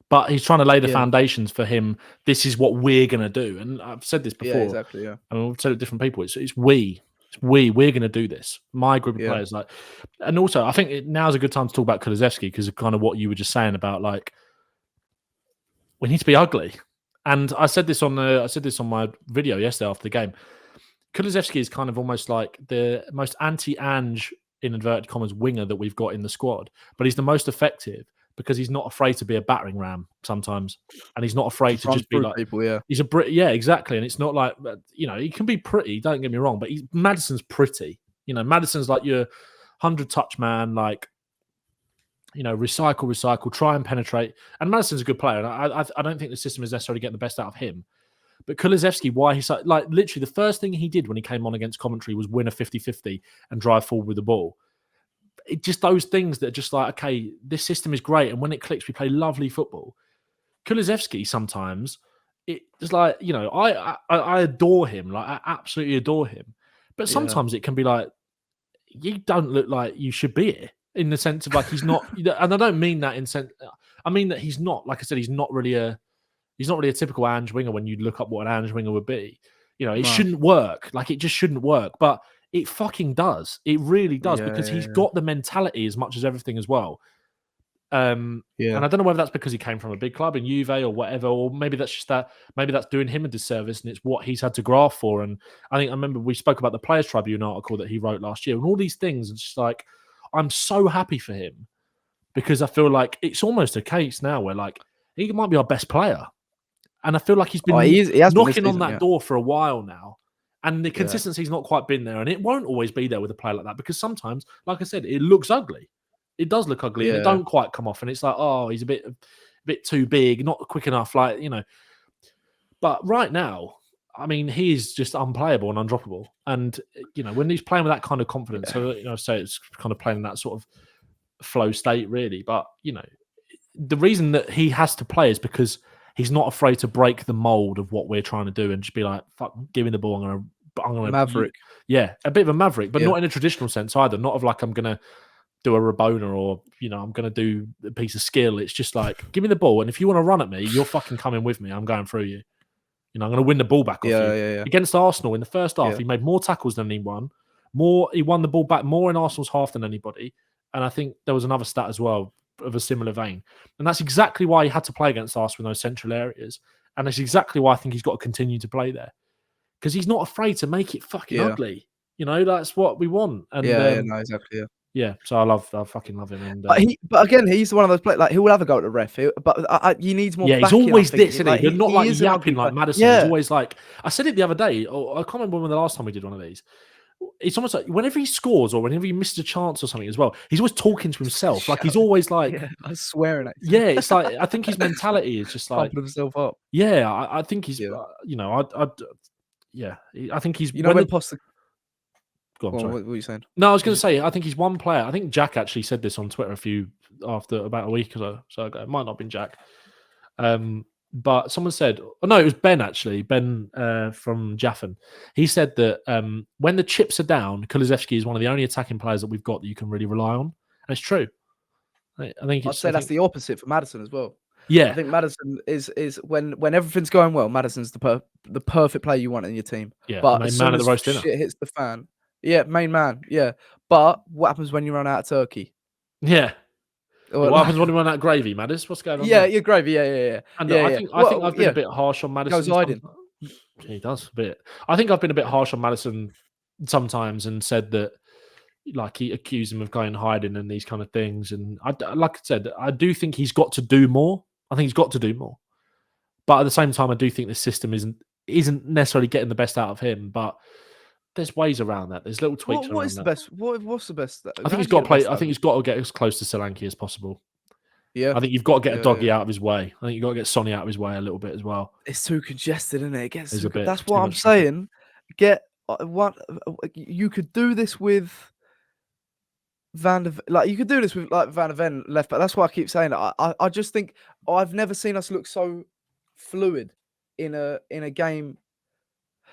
But he's trying to lay the foundations for him. This is what we're going to do. And I've said this before. Yeah, exactly, yeah. And I've said it to different people. It's we. We're going to do this. My group of players. And also, I think now's a good time to talk about Kulusevski, because of kind of what you were just saying about, like, we need to be ugly. And I said this on my video yesterday after the game. Kulusevski is kind of almost like the most anti-Ange, in inverted commas, winger that we've got in the squad. But he's the most effective, because he's not afraid to be a battering ram sometimes, and he's not afraid to just be like people. He's exactly. And it's not like, he can be pretty. Don't get me wrong, but Maddison's pretty. Maddison's like your 100-touch man, like, recycle, try and penetrate. And Maddison's a good player, and I don't think the system is necessarily getting the best out of him. But Kulusevski, why he's like literally the first thing he did when he came on against Coventry was win a 50-50 and drive forward with the ball. It just those things that are just like, okay, this system is great, and when it clicks, we play lovely football. Kulusevski, sometimes it's like, I adore him, like, I absolutely adore him, but sometimes it can be like, you don't look like you should be here, in the sense of, like, he's not, and I don't mean that in sense. I mean that he's not, like I said, he's not really a typical Ange winger. When you look up what an Ange winger would be, it shouldn't work. Like, it just shouldn't work, but it fucking does. It really does, because he's got the mentality as much as everything as well. And I don't know whether that's because he came from a big club in Juve or whatever, or maybe that's just that. Maybe that's doing him a disservice, and it's what he's had to graft for. And I remember we spoke about the Players Tribune article that he wrote last year, and all these things. It's just like, I'm so happy for him, because I feel like it's almost a case now where, like, he might be our best player, and I feel like he's been knocking on that door for a while now. And the consistency's not quite been there, and it won't always be there with a player like that, because sometimes, like I said, it looks ugly. It does look ugly, and it don't quite come off, and it's like, oh, he's a bit too big, not quick enough, like, But right now, I mean, he is just unplayable and undroppable. And when he's playing with that kind of confidence, so it's kind of playing in that sort of flow state, really. But the reason that he has to play is because he's not afraid to break the mold of what we're trying to do and just be like, fuck, give me the ball. I'm gonna maverick. Yeah, a bit of a maverick, but not in a traditional sense either. Not of like, I'm gonna do a Rabona, or I'm gonna do a piece of skill. It's just like, give me the ball, and if you want to run at me, you're fucking coming with me. I'm going through you. I'm gonna win the ball back off you. Against Arsenal in the first half, he made more tackles than anyone. He won the ball back more in Arsenal's half than anybody. And I think there was another stat as well of a similar vein. And that's exactly why he had to play against Arsenal in those central areas. And that's exactly why I think he's got to continue to play there. Because he's not afraid to make it fucking ugly. That's what we want. And no, exactly. Yeah, so I fucking love him. And, but again, he's one of those players, like, he will have a go at the ref. But he needs more. Yeah, he's always this, isn't he? But not like yapping like Maddison. Yeah. He's always like, I said it the other day. Or I can't remember when the last time we did one of these. It's almost like whenever he scores or whenever he misses a chance or something as well, he's always talking to himself. Like, he's always like, I'm swearing at you. Yeah, it's like, I think his mentality is just like, pumping himself up. Yeah, I think he's, I think he's. When Postecoglou. Go on, what were you saying? No, I was going to say, I think he's one player. I think Jack actually said this on Twitter about a week or so ago. It might not have been Jack. But someone said, no, it was Ben actually, Ben from Jaffin. He said that when the chips are down, Kulusevski is one of the only attacking players that we've got that you can really rely on. And it's true. I think I'd say that's the opposite for Maddison as well. Yeah, I think Maddison is when everything's going well, Maddison's the perfect player you want in your team. Yeah, but main as man soon at the as roast dinner. shit hits the fan, main man, But what happens when you run out of turkey? Yeah. Or What happens when you run out of gravy, Maddis? What's going on? Yeah, there? you're gravy. Yeah. And Yeah, I yeah. think Well, I've been a bit harsh on Maddison. Goes hiding. He does a bit. I think I've been a bit harsh on Maddison sometimes and said that, like, he accused him of going hiding and these kind of things. And like I said, I do think he's got to do more. I think he's got to do more. But at the same time, I do think the system isn't necessarily getting the best out of him. But there's ways around that. There's little tweaks around what is that. the best? What's the best? I think he's got to play. I think he's got to get as close to Solanke as possible. Yeah, I think you've got to get a doggy out of his way. I think you've got to get Sonny out of his way a little bit as well. It's too congested, isn't it? It gets It's a bit that's too what I'm much saying. Get what you could do this with you could do this with like Van der Ven left back. That's why I keep saying it. I just think I've never seen us look so fluid in a game.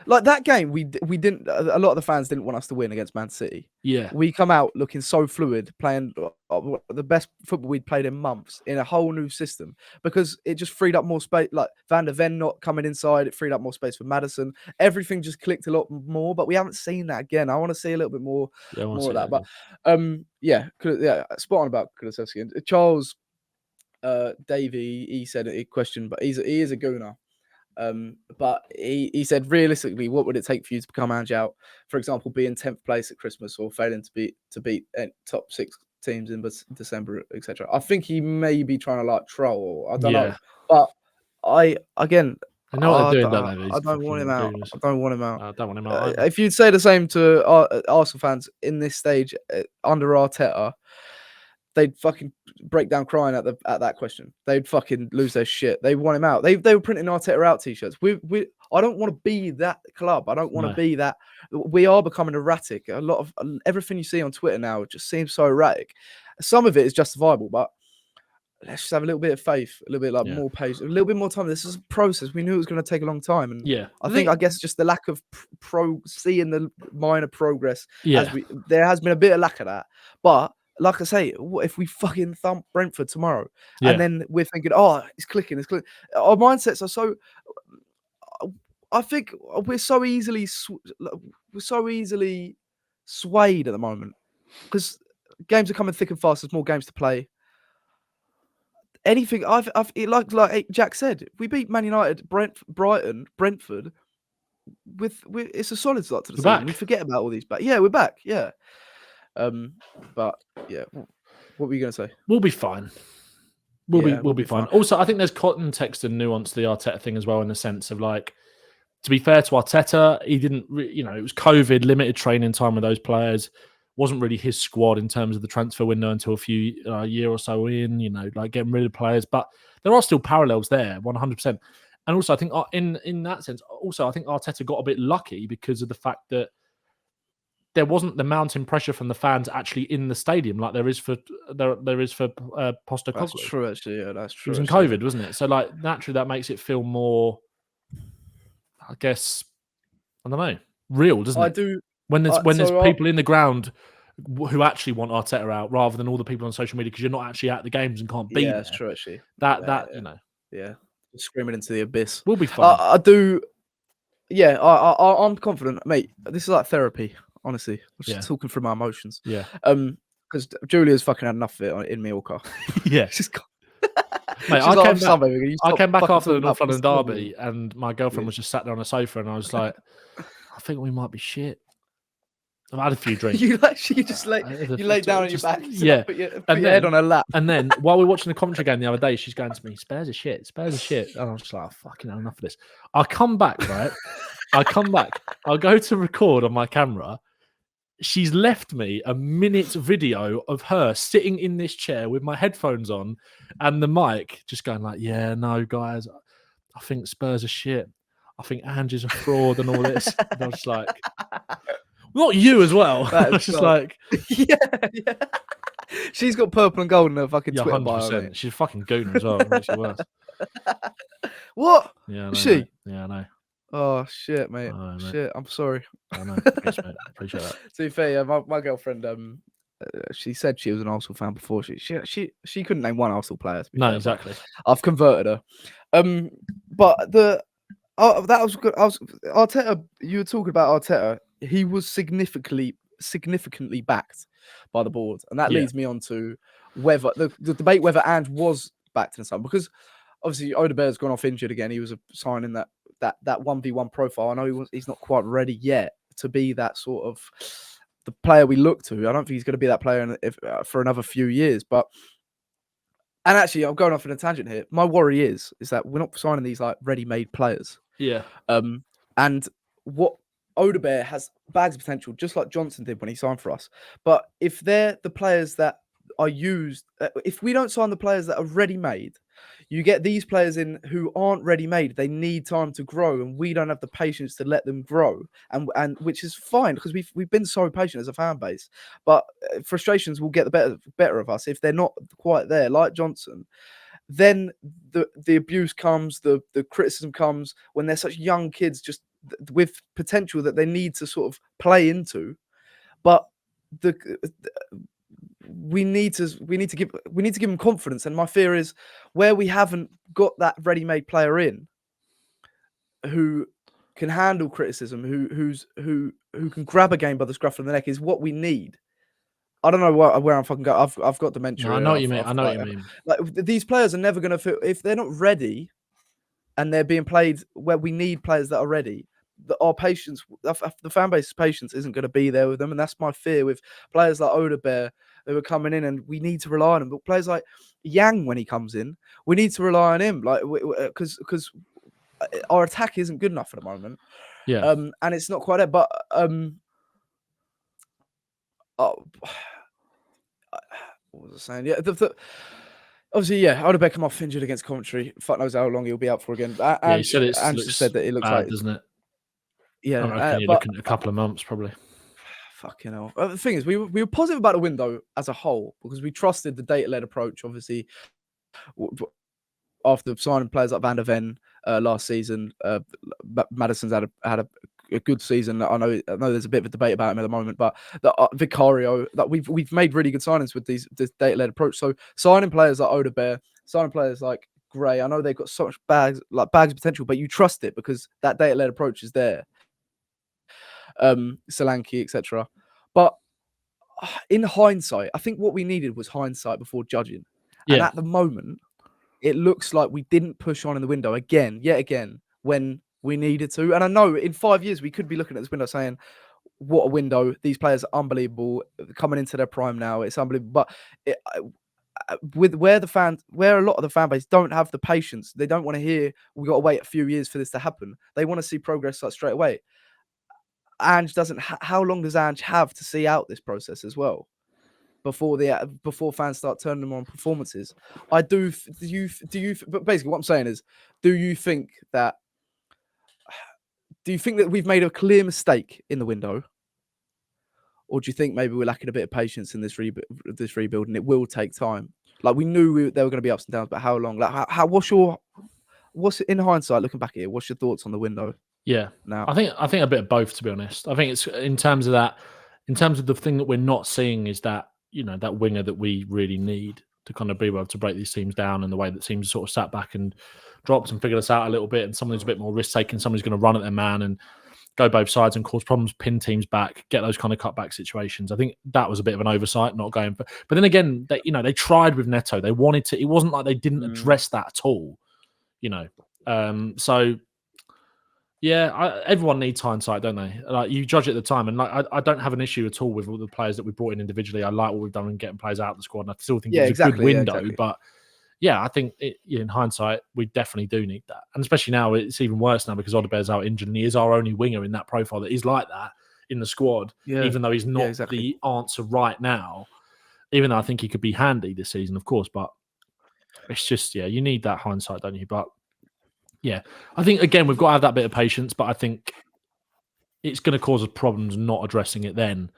Like that game, we didn't. A lot of the fans didn't want us to win against Man City. Yeah, we come out looking so fluid, playing the best football we'd played in months in a whole new system because it just freed up more space. Like Van der Ven not coming inside, it freed up more space for Maddison. Everything just clicked a lot more, but we haven't seen that again. I want to see a little bit more of that. But spot on about Kulusevski and Charles Davey. He said a question, but he is a gooner. But he said realistically, what would it take for you to become Ange? For example, be in 10th place at Christmas or failing to beat top 6 teams in December, etc. I think he may be trying to like troll. I don't know, but I know what they're doing, don't they? I don't want him out. I don't want him out. I don't want him out. If you'd say the same to Arsenal fans in this stage under Arteta, they'd fucking break down crying at that question. They'd fucking lose their shit. They want him out. They were printing Arteta out t-shirts. I don't want to be that club. I don't want to be that. We are becoming erratic. A lot of everything you see on Twitter now just seems so erratic. Some of it is justifiable, but let's just have a little bit of faith, a little bit more patience, a little bit more time. This is a process. We knew it was going to take a long time, and I guess just the lack of seeing the minor progress. There has been a bit of lack of that, but. Like I say, what if we fucking thump Brentford tomorrow? And then we're thinking, it's clicking. Our mindsets are so... I think we're so easily swayed at the moment because games are coming thick and fast. There's more games to play. Anything... like Jack said, we beat Man United, Brighton, Brentford. It's a solid start to the season. We forget about all these back. Yeah, we're back. Yeah. But yeah, what were you going to say? We'll be fine. We'll be fine. Also, I think there's context and nuance to the Arteta thing as well, in the sense of like, to be fair to Arteta, he didn't, it was COVID, limited training time with those players. Wasn't really his squad in terms of the transfer window until a year or so in, like getting rid of players. But there are still parallels there, 100%. And also, I think in that sense, I think Arteta got a bit lucky because of the fact that there wasn't the mounting pressure from the fans actually in the stadium like there is for Postecoglou. That's true, actually. Yeah, that's true. It was in COVID, wasn't it? So, like, naturally, that makes it feel more, I guess, I don't know, real, doesn't it? I do. When there's people in the ground who actually want Arteta out, rather than all the people on social media because you're not actually at the games and can't be there. That's true, actually. Yeah, screaming into the abyss. We'll be fine. I do. Yeah, I'm confident, mate. This is like therapy. Honestly, I'm just talking through my emotions. Yeah. Because Julia's fucking had enough of it in Mallorca. Yeah. She's Mate, I came back after the North London derby, and my girlfriend was just sat there on the sofa, and I was like, I think we might be shit. I've had a few drinks. you lay down on your back. Put your head on her lap. And then while we were watching the Coventry game the other day, she's going to me, Spurs are shit. And I was just like, fucking enough of this. I come back, right? I'll go to record on my camera. She's left me a minute video of her sitting in this chair with my headphones on and the mic just going like, yeah, no, guys, I think Spurs are shit. I think Ange is a fraud and all this. And I was like, not you as well. I was just like... Yeah. She's got purple and gold in her fucking Twitter 100%. bio. She's a fucking gooner as well. It makes it worse. What? Yeah, I know, she? Mate. Yeah, I know. Oh shit, mate. Mate. Shit, I'm sorry. I know. Thanks, mate. Appreciate that. To be fair, my girlfriend, she said she was an Arsenal fan before. She couldn't name one Arsenal player. To be fair, exactly. I've converted her. But that was good. Arteta. You were talking about Arteta. He was significantly backed by the board, and that leads me on to whether the debate whether Ange was backed in some, because obviously Odegaard's gone off injured again. He was signing that 1v1 profile. I know he's not quite ready yet to be that sort of the player we look to. I don't think he's going to be that player for another few years. But and actually, I'm going off on a tangent here. My worry is that we're not signing these like ready-made players. Yeah. And what Odegaard has bags of potential, just like Johnson did when he signed for us. But if they're the players that are used, if we don't sign the players that are ready-made, you get these players in who aren't ready-made. They need time to grow, and we don't have the patience to let them grow. And which is fine, because we've been so patient as a fan base. But frustrations will get the better of us if they're not quite there, like Johnson. Then the abuse comes, the criticism comes when they're such young kids, just with potential that they need to sort of play into. But we need to give them confidence. And my fear is where we haven't got that ready-made player in who can handle criticism, who can grab a game by the scruff of the neck, is what we need. I don't know where I'm fucking going. I've got dementia. No, I know what you mean. I know what you mean. Like, these players are never going to feel, if they're not ready and they're being played where we need players that are ready, our patience, the fan base's patience isn't going to be there with them. And that's my fear with players like Odegaard who are coming in, and we need to rely on them. But players like Yang, when he comes in, we need to rely on him, like, because our attack isn't good enough at the moment. Yeah. And it's not quite there. But what was I saying? Yeah, obviously, yeah, Odegaard come off injured against Coventry. Fuck knows how long he'll be out for again. And he said Ange said that it looks bad, like, doesn't it? Yeah, I reckon you're looking at a couple of months probably. Fucking hell. The thing is, we were positive about the window as a whole because we trusted the data-led approach. Obviously, after signing players like Van der Ven last season, Maddison's had a good season. I know there's a bit of a debate about him at the moment, but Vicario, that we've made really good signings with this data-led approach. So signing players like Odegaard, signing players like Gray, I know they've got so much bags of potential, but you trust it because that data-led approach is there. Solanke, etc. But in hindsight, I think what we needed was hindsight before judging. Yeah. And at the moment, it looks like we didn't push on in the window yet again, when we needed to. And I know in 5 years, we could be looking at this window saying, what a window. These players are unbelievable. Coming into their prime now, it's unbelievable. But where a lot of the fan base don't have the patience, they don't want to hear, we got to wait a few years for this to happen. They want to see progress like straight away. Ange doesn't. How long does Ange have to see out this process as well before fans start turning them on performances? But basically what I'm saying is, do you think that we've made a clear mistake in the window, or do you think maybe we're lacking a bit of patience in this rebuild and it will take time? Like, we knew there were going to be ups and downs, but how long? Like, what's in hindsight looking back at it? What's your thoughts on the window? Yeah, now I think a bit of both, to be honest. I think it's in terms of the thing that we're not seeing is that, that winger that we really need to kind of be able to break these teams down, and the way that teams sort of sat back and dropped and figured us out a little bit, and someone who's a bit more risk taking, someone who's going to run at their man and go both sides and cause problems, pin teams back, get those kind of cutback situations. I think that was a bit of an oversight, not going for. But then again, they tried with Neto. They wanted to. It wasn't like they didn't address that at all. So. Yeah, everyone needs hindsight, don't they? Like, you judge at the time, and like I don't have an issue at all with all the players that we brought in individually. I like what we've done in getting players out of the squad, and I still think it was a good window. Yeah, exactly. But yeah, I think in hindsight, we definitely do need that, and especially now, it's even worse now because Odegaard's out injured, and he is our only winger in that profile that is like that in the squad. Yeah. Even though he's not the answer right now, even though I think he could be handy this season, of course. But it's just you need that hindsight, don't you? But yeah, I think, again, we've got to have that bit of patience, but I think it's going to cause us problems not addressing it then,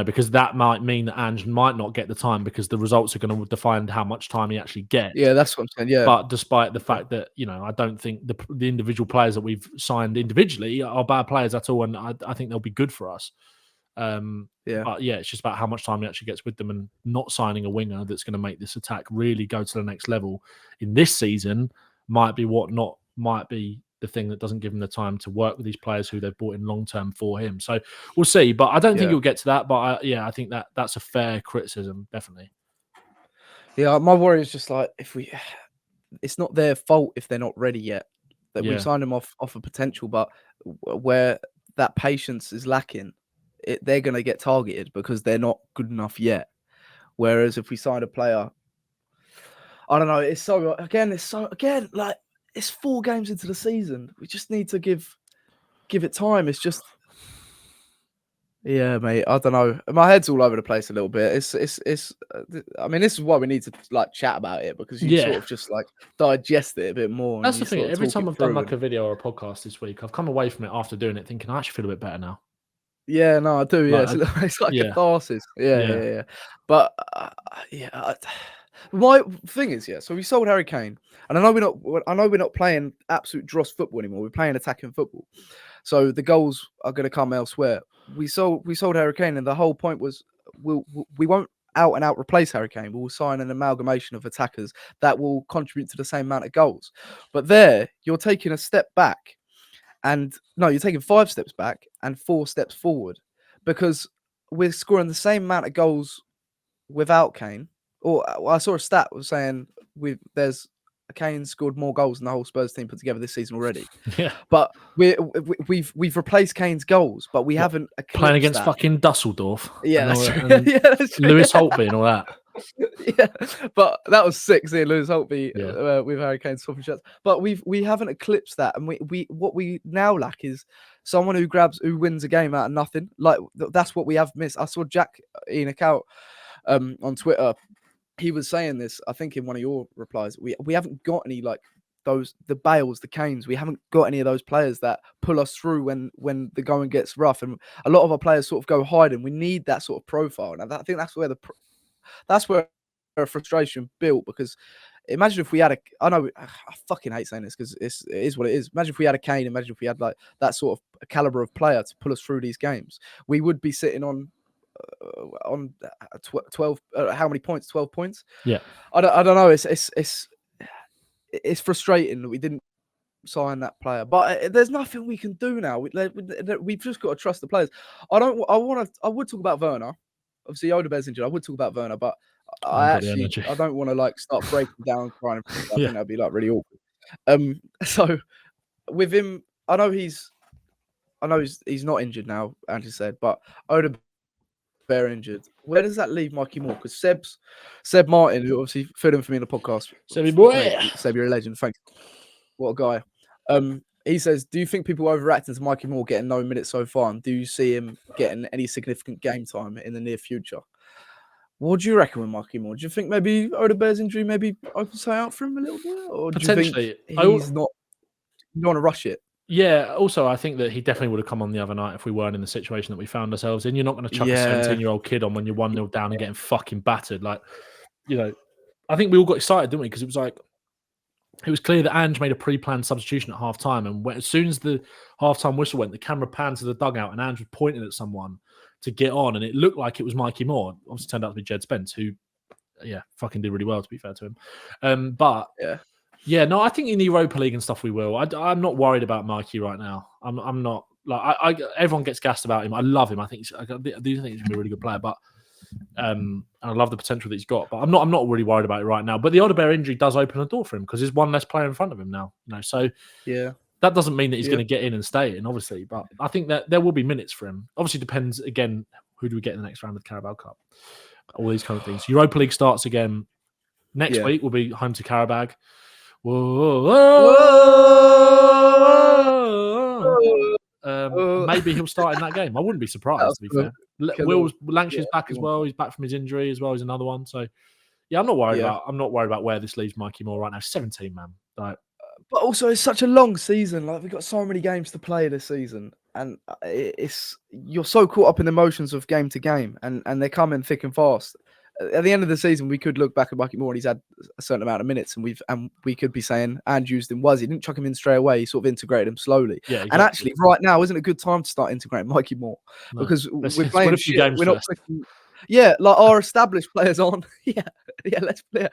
because that might mean that Ange might not get the time because the results are going to define how much time he actually gets. Yeah, that's what I'm saying, yeah. But despite the fact that, I don't think the individual players that we've signed individually are bad players at all, and I think they'll be good for us. But yeah, it's just about how much time he actually gets with them, and not signing a winger that's going to make this attack really go to the next level in this season might be the thing that doesn't give him the time to work with these players who they've brought in long term for him. So we'll see, but I don't think he'll get to that. But I think that's a fair criticism, definitely. Yeah, my worry is just like it's not their fault if they're not ready yet. That we've signed them off of potential, but where that patience is lacking, they're going to get targeted because they're not good enough yet. Whereas if we sign a player, I don't know. It's like it's 4 games into the season. We just need to give it time. It's just, yeah, mate. I don't know. My head's all over the place a little bit. It's. I mean, this is why we need to like chat about it, because you sort of just like digest it a bit more. That's the thing. Every time I've done like a video or a podcast this week, I've come away from it after doing it thinking I actually feel a bit better now. Yeah, no, I do. Yeah, it's like catharsis. Yeah. But my thing is, so we sold Harry Kane, and I know we're not playing absolute dross football anymore. We're playing attacking football, so the goals are going to come elsewhere. We sold Harry Kane, and the whole point was we won't out and out replace Harry Kane. We'll sign an amalgamation of attackers that will contribute to the same amount of goals. But there, you're taking a step back. And no, you're taking 5 steps back and 4 steps forward, because we're scoring the same amount of goals without Kane. Or I saw a stat was saying Kane scored more goals than the whole Spurs team put together this season already. Yeah, but we've replaced Kane's goals, but we haven't playing against fucking Dusseldorf. Yeah, that's true. That's true. Lewis Holtby and all that. Yeah, but that was 6 in Lewis Holtby with Harry Kane swapping shots. But we haven't eclipsed that, and what we now lack is someone who wins a game out of nothing. Like that's what we have missed. I saw Jack Enoch out on Twitter. He was saying this, I think, in one of your replies. We haven't got any like the Bales, the Kanes. We haven't got any of those players that pull us through when the going gets rough, and a lot of our players sort of go hiding. We need that sort of profile, and I think that's where a frustration built, because imagine if we had I fucking hate saying this because it is what it is. Imagine if we had a Kane. Imagine if we had like that sort of a caliber of player to pull us through these games. We would be sitting on 12. How many points? 12 points. Yeah. I don't know. It's frustrating that we didn't sign that player, but there's nothing we can do now. We've just got to trust the players. I would talk about Werner. Obviously, Odegaard's injured. I would talk about Werner, but I don't want to like start breaking down, crying. I think that'd be like really awkward. So with him, I know he's not injured now, Andrew said, but Odegaard injured. Where does that leave Mikey Moore? Because Seb Martin, who obviously filled in for me in the podcast. Sebby boy. Seb, you're a legend. Thanks. What a guy. He says, do you think people are overreacting to Mikey Moore getting no minutes so far? And do you see him getting any significant game time in the near future? What do you reckon with Mikey Moore? Do you think maybe Odegaard's injury maybe opens something out for him a little bit? Or do you think he's not? You don't want to rush it? Yeah, also, I think that he definitely would have come on the other night if we weren't in the situation that we found ourselves in. You're not going to chuck a 17-year-old kid on when you're 1-0 down and getting fucking battered. Like, I think we all got excited, didn't we? Because it was like, it was clear that Ange made a pre-planned substitution at half-time, and as soon as the half-time whistle went, the camera panned to the dugout, and Ange was pointing at someone to get on, and it looked like it was Mikey Moore. Obviously, turned out to be Jed Spence, who, fucking did really well, to be fair to him. I think in the Europa League and stuff we will. I'm not worried about Mikey right now. I'm not like everyone gets gassed about him. I love him. I do think he's gonna be a really good player, but and I love the potential that he's got. But I'm not really worried about it right now. But the Odegaard injury does open a door for him because there's one less player in front of him now. So that doesn't mean that he's going to get in and stay in, obviously. But I think that there will be minutes for him. Obviously, depends again who do we get in the next round of the Carabao Cup. All these kind of things. Europa League starts again next week. We'll be home to Carabao. Maybe he'll start in that game. I wouldn't be surprised, to be fair. Lancashire's back as well. He's back from his injury as well as another one. So I'm not worried about where this leaves Mikey Moore right now. 17, man. Like, but also it's such a long season. Like, we've got so many games to play this season, and you're so caught up in the emotions of game to game, and they're coming thick and fast. at the end of the season, we could look back at Mikey Moore and he's had a certain amount of minutes, and we could be saying and used him he didn't chuck him in straight away. He sort of integrated him slowly. Yeah, exactly. And actually, right now isn't a good time to start integrating Mikey Moore because we're playing shit. We're not clicking. Yeah, like our established players aren't. Let's play.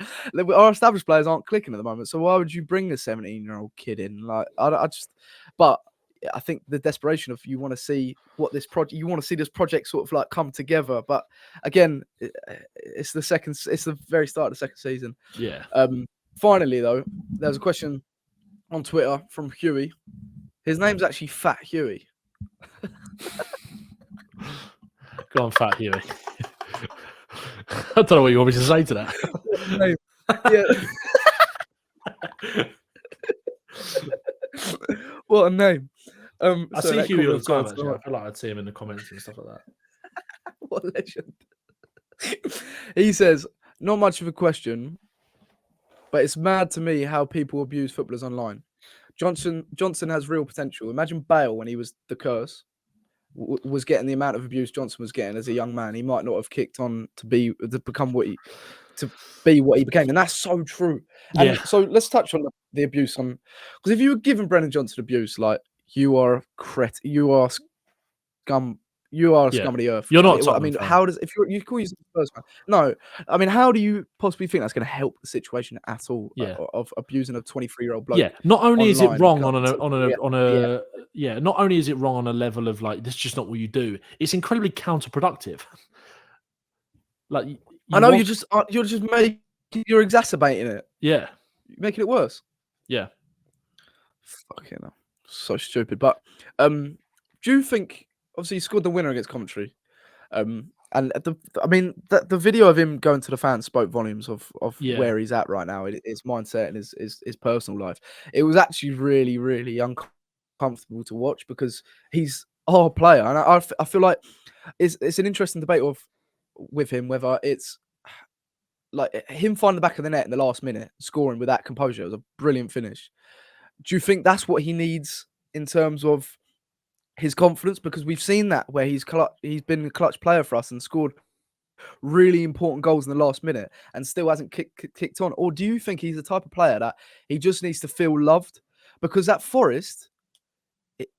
Our established players aren't clicking at the moment. So why would you bring a 17-year-old kid in? Like but I think the desperation of you want to see what this project, you want to see this project sort of like come together. But again, it's the very start of the second season. Yeah. Finally, though, there's a question on Twitter from Huey. His name's actually Fat Huey. Go on, Fat Huey. I don't know what you want me to say to that. What a name. I see Huey all the time, actually. I feel like I'd see him in the comments and stuff like that. What a legend. He says, not much of a question, but it's mad to me how people abuse footballers online. Johnson has real potential. Imagine Bale when he was the curse. Was getting the amount of abuse Johnson was getting as a young man. He might not have kicked on to be what he became, and that's so true. And so let's touch on the abuse on, because if you were giving Brennan Johnson abuse, like you are you are scum. You are a scum of the earth. You're not. I mean, how does if you call yourself a Spurs fan? No, I mean, how do you possibly think that's going to help the situation at all? Of abusing a 23-year-old bloke. Yeah. Not only is it wrong not only is it wrong on a level of like this is just not what you do. It's incredibly counterproductive. Like you're exacerbating it. Yeah, you're making it worse. Yeah. Fucking hell. So stupid. But do you think? Obviously, he scored the winner against Coventry, and the video of him going to the fans spoke volumes of where he's at right now, his mindset and his personal life. It was actually really, really uncomfortable to watch because he's our player, and I feel like it's an interesting debate with him whether it's like him finding the back of the net in the last minute, scoring with that composure. It was a brilliant finish. Do you think that's what he needs in terms of his confidence? Because we've seen that where he's been a clutch player for us and scored really important goals in the last minute and still hasn't kicked on. Or do you think he's the type of player that he just needs to feel loved? Because at Forest,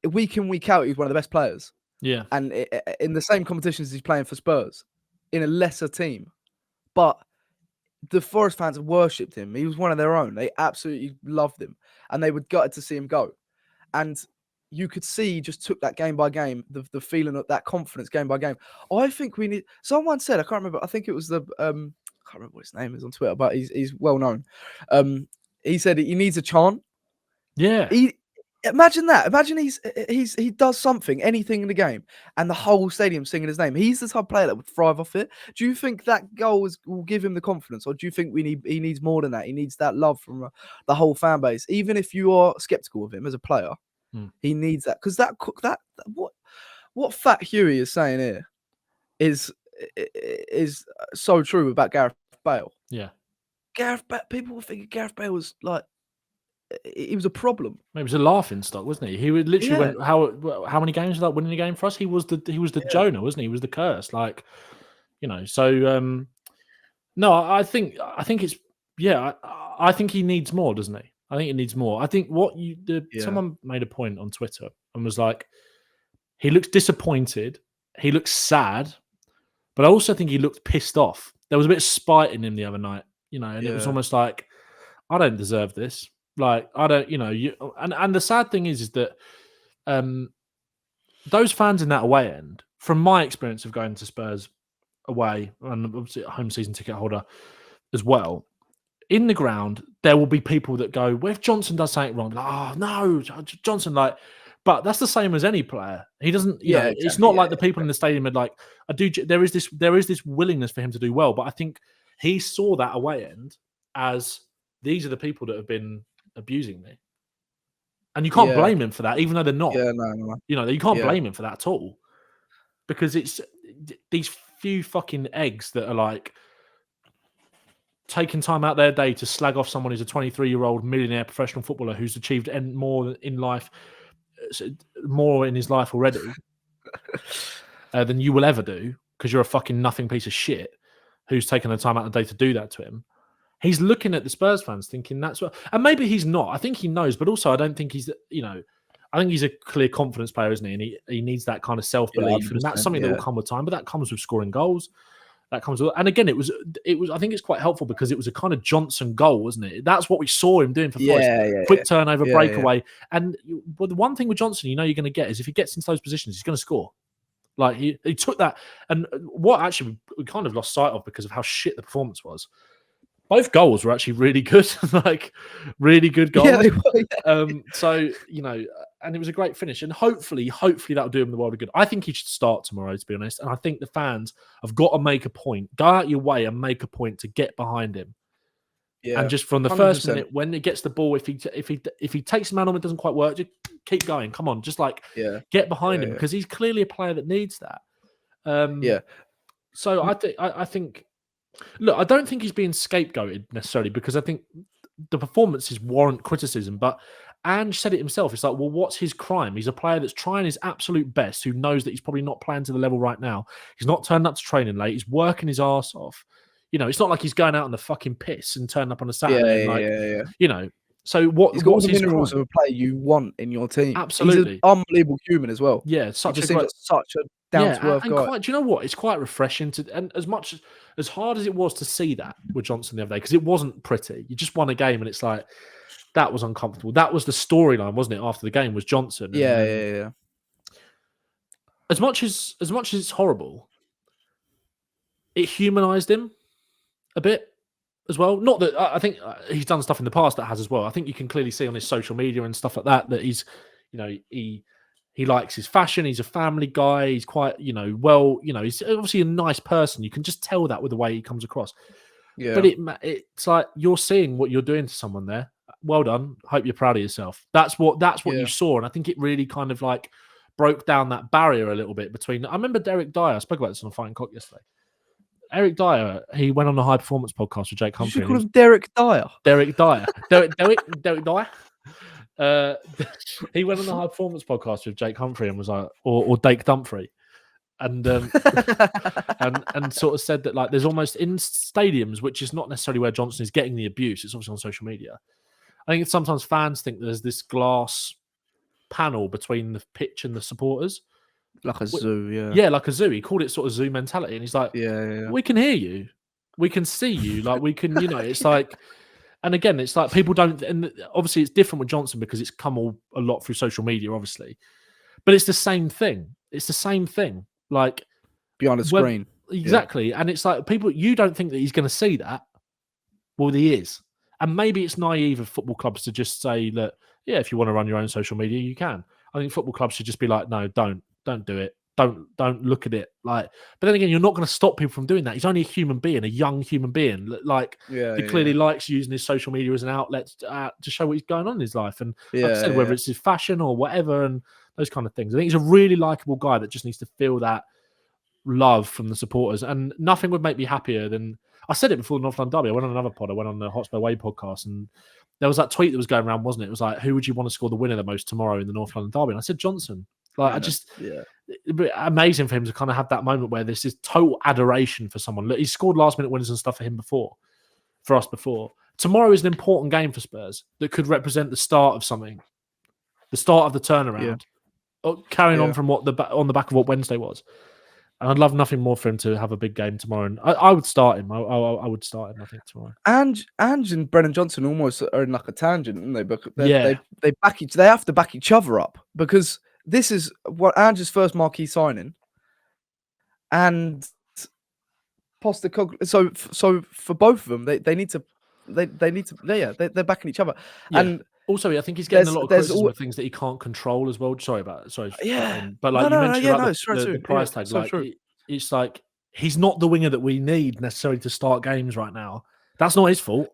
week in, week out, he's one of the best players. Yeah. And in the same competitions he's playing for Spurs, in a lesser team. But the Forest fans worshipped him. He was one of their own. They absolutely loved him. And they were gutted to see him go. And you could see he just took that game by game, the feeling of that confidence game by game. I think we need. Someone said, I can't remember. I think it was I can't remember what his name is on Twitter, but he's well known. He said he needs a chant. Yeah. Imagine that. Imagine he does something, anything in the game, and the whole stadium singing his name. He's the type of player that would thrive off it. Do you think that goal will give him the confidence, or do you think he needs more than that? He needs that love from the whole fan base, even if you are skeptical of him as a player. He needs that because what Fat Huey is saying here is so true about Gareth Bale. Yeah, people were thinking Gareth Bale was like he was a problem. He was a laughing stock, wasn't he? He would literally went how many games without winning a game for us? He was the Jonah, wasn't he? He was the curse, like So no, I think it's I think he needs more, doesn't he? I think it needs more. I think someone made a point on Twitter and was like, he looks disappointed, he looks sad, but I also think he looked pissed off. There was a bit of spite in him the other night, and it was almost like, I don't deserve this. Like, I don't, and the sad thing is that those fans in that away end, from my experience of going to Spurs away, and obviously a home season ticket holder as well, in the ground, there will be people that go, well, if Johnson does something wrong, like, oh, no, Johnson, like, but that's the same as any player. He doesn't, exactly, it's not like the people in the stadium are like, there is this willingness for him to do well, but I think he saw that away end as these are the people that have been abusing me. And you can't blame him for that, even though they're not. Yeah, no. You can't blame him for that at all. Because it's these few fucking eggs that are like, taking time out their day to slag off someone who's a 23-year-old millionaire professional footballer who's achieved more in life, more in his life already than you will ever do because you're a fucking nothing piece of shit. who's taken the time out of the day to do that to him. He's looking at the Spurs fans thinking that's what, and maybe he's not. I think he knows, but also I don't think he's, I think he's a clear confidence player, isn't he? And he needs that kind of self-belief, and that's something that will come with time. But that comes with scoring goals. That comes with, and again, it was. I think it's quite helpful because it was a kind of Johnson goal, wasn't it? That's what we saw him doing for Forest. Quick turnover, breakaway, and the one thing with Johnson, you're going to get is if he gets into those positions, he's going to score. Like he took that, and what actually we kind of lost sight of because of how shit the performance was. Both goals were actually really good, like really good goals. Yeah, they were, yeah. So and it was a great finish, and hopefully that'll do him the world of good. I think he should start tomorrow, to be honest, and I think the fans have got to make a point, go out your way and make a point to get behind him. Yeah, and just from the 100%. First minute when he gets the ball, if he takes a man on, it doesn't quite work, just keep going. Come on, just get behind him because he's clearly a player that needs that. So I think. Look, I don't think he's being scapegoated necessarily because I think the performances warrant criticism. But Ange said it himself. It's like, well, what's his crime? He's a player that's trying his absolute best, who knows that he's probably not playing to the level right now. He's not turning up to training late. He's working his arse off. It's not like he's going out on the fucking piss and turning up on a Saturday. So he's got all the minerals of a player you want in your team. Absolutely, he's an unbelievable human as well. Yeah, such a down to earth guy. Do you know what? It's quite refreshing to, and as hard as it was to see that with Johnson the other day, because it wasn't pretty. You just won a game, and it's like that was uncomfortable. That was the storyline, wasn't it? After the game was Johnson. Yeah. As much as it's horrible, it humanized him a bit as well. Not that I think he's done stuff in the past that has as well. I think you can clearly see on his social media and stuff like that he's, he likes his fashion. He's a family guy. He's quite, he's obviously a nice person. You can just tell that with the way he comes across. Yeah. But it's like you're seeing what you're doing to someone there. Well done. Hope you're proud of yourself. That's what you saw, and I think it really kind of like broke down that barrier a little bit between. I remember Derek Dyer. I spoke about this on Fighting Cock yesterday. Eric Dyer, he went on the High Performance Podcast with Jake Humphrey. You should call him Derek Dyer. Derek Dyer. Derek Dyer. He went on the High Performance Podcast with Jake Humphrey and was like, or Dake Dumfrey, and and sort of said that like there's almost in stadiums, which is not necessarily where Johnson is getting the abuse. It's obviously on social media. I think sometimes fans think there's this glass panel between the pitch and the supporters. Like a zoo, yeah. Yeah, like a zoo. He called it sort of zoo mentality. And he's like, we can hear you. We can see you. Like, we can, it's like, and again, it's like people don't, and obviously it's different with Johnson because it's come a lot through social media, obviously. But it's the same thing. It's the same thing. Like, behind a screen. Exactly. Yeah. And it's like you don't think that he's going to see that. Well, he is. And maybe it's naive of football clubs to just say that, yeah, if you want to run your own social media, you can. I think football clubs should just be like, no, don't do it. Don't look at it. Like, but then again, you're not going to stop people from doing that. He's only a human being, a young human being. Like, he clearly likes using his social media as an outlet to show what's going on in his life. And like I said, whether it's his fashion or whatever, and those kind of things. I think he's a really likable guy that just needs to feel that love from the supporters. And nothing would make me happier than, I said it before the North London Derby. I went on another pod. I went on the Hotspur podcast, and there was that tweet that was going around, wasn't it? It was like, who would you want to score the winner the most tomorrow in the North London Derby? And I said Johnson. Like, it'd be amazing for him to kind of have that moment where there's this total adoration for someone. Look, he's scored last minute winners and stuff for us before. Tomorrow is an important game for Spurs that could represent the start of something, the start of the turnaround, carrying on from on the back of what Wednesday was. And I'd love nothing more for him to have a big game tomorrow. And I would start him. I would start him, I think, tomorrow. Ange and Brennan Johnson almost are in like a tangent, aren't they? Because they have to back each other up because this is what Ange's first marquee signing, and Postecoglou. So for both of them, they need to they're backing each other. Yeah. And also, I think he's getting a lot of criticism of things that he can't control as well. But like you mentioned about the price tag, it's like he's not the winger that we need necessarily to start games right now. That's not his fault.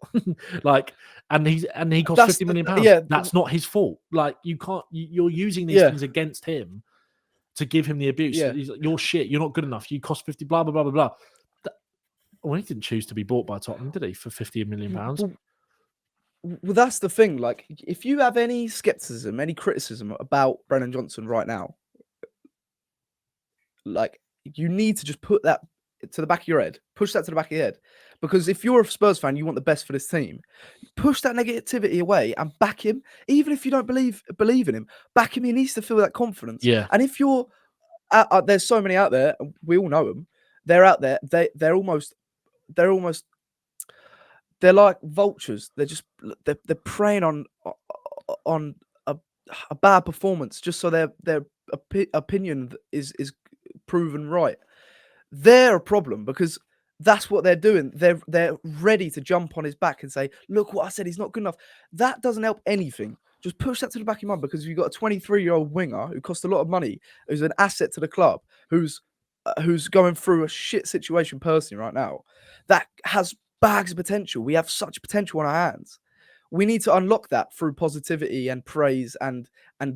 And he cost £50 million. Yeah, that's not his fault. Like you're using these things against him to give him the abuse. Yeah. He's like, you're shit. You're not good enough. You cost 50. Blah blah blah blah blah. Well, he didn't choose to be bought by Tottenham, did he? For £50 million. Well, that's the thing. Like, if you have any skepticism, any criticism about Brennan Johnson right now, like, you need to just put that to the back of your head. Push that to the back of your head. Because if you're a Spurs fan, you want the best for this team. Push that negativity away and back him. Even if you don't believe in him, back him. He needs to feel that confidence. Yeah. And if you're, there's so many out there. We all know them. They're out there. They're like vultures. They're preying on a bad performance just so their opinion is proven right. They're a problem because that's what they're doing. They're ready to jump on his back and say, look what I said, he's not good enough. That doesn't help anything. Just push that to the back of your mind, because you've got a 23-year-old winger who costs a lot of money, who's an asset to the club, who's going through a shit situation personally right now, that has bags of potential. We have such potential on our hands. We need to unlock that through positivity and praise and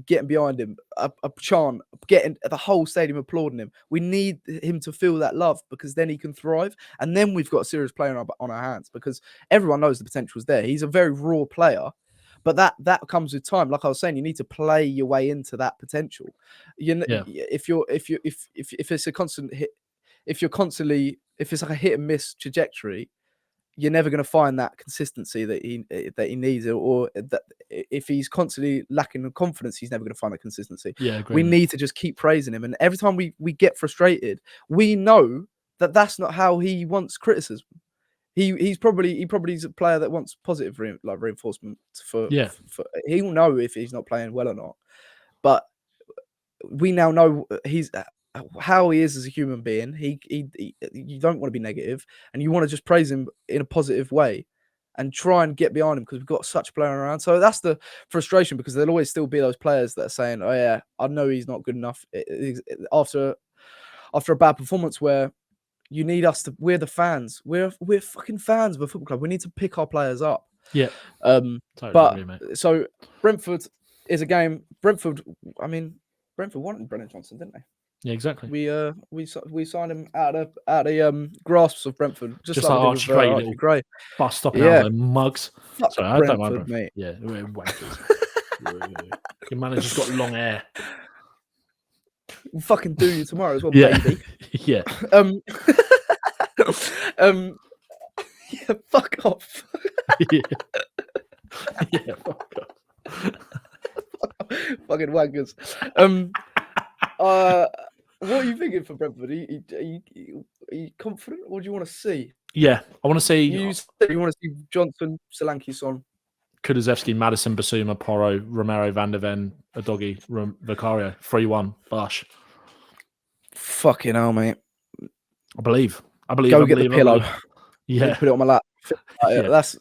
getting behind him, a chant, getting the whole stadium applauding him. We need him to feel that love, because then he can thrive. And then we've got a serious player on our hands, because everyone knows the potential is there. He's a very raw player, but that comes with time. Like I was saying, you need to play your way into that potential. If it's a constant hit, if it's like a hit and miss trajectory, you're never going to find that consistency that he needs, or that if he's constantly lacking in confidence, he's never going to find that consistency. Yeah, we need to just keep praising him, and every time we get frustrated, we know that that's not how he wants criticism. He probably is a player that wants positive reinforcement for he'll know if he's not playing well or not. But we now know he's how he is as a human being. You don't want to be negative, and you want to just praise him in a positive way and try and get behind him, because we've got such a player around. So that's the frustration, because there'll always still be those players that are saying, oh yeah, I know he's not good enough after a bad performance, where you need us to, we're the fans, we're fucking fans of a football club. We need to pick our players up. Yeah. Totally but agree, mate. So Brentford is a game. Brentford wanted Brennan Johnson, didn't they? Yeah, exactly. We signed him out of grasps of Brentford, just like Archie Gray, little Gray. Bus stopping out of mugs. Fuck Sorry, Brentford, I don't mind Brentford, mate. Yeah, we're wankers. Your manager's got long hair. We'll fucking do you tomorrow as well, yeah. baby. Yeah. Yeah, fuck off. Yeah. Yeah, fuck off. Fucking wankers. What are you thinking for Brentford? Are you confident? What do you want to see? Yeah, I want to see. You want to see Johnson, Solanke, Son, Kulusevski, Madison, Basuma, Porro, Romero, Van der Ven, Adogi, Vicario, 3-1, Bosh. Fucking hell, mate. I believe. Go get the pillow. Yeah. Put it on my lap. Yeah. That's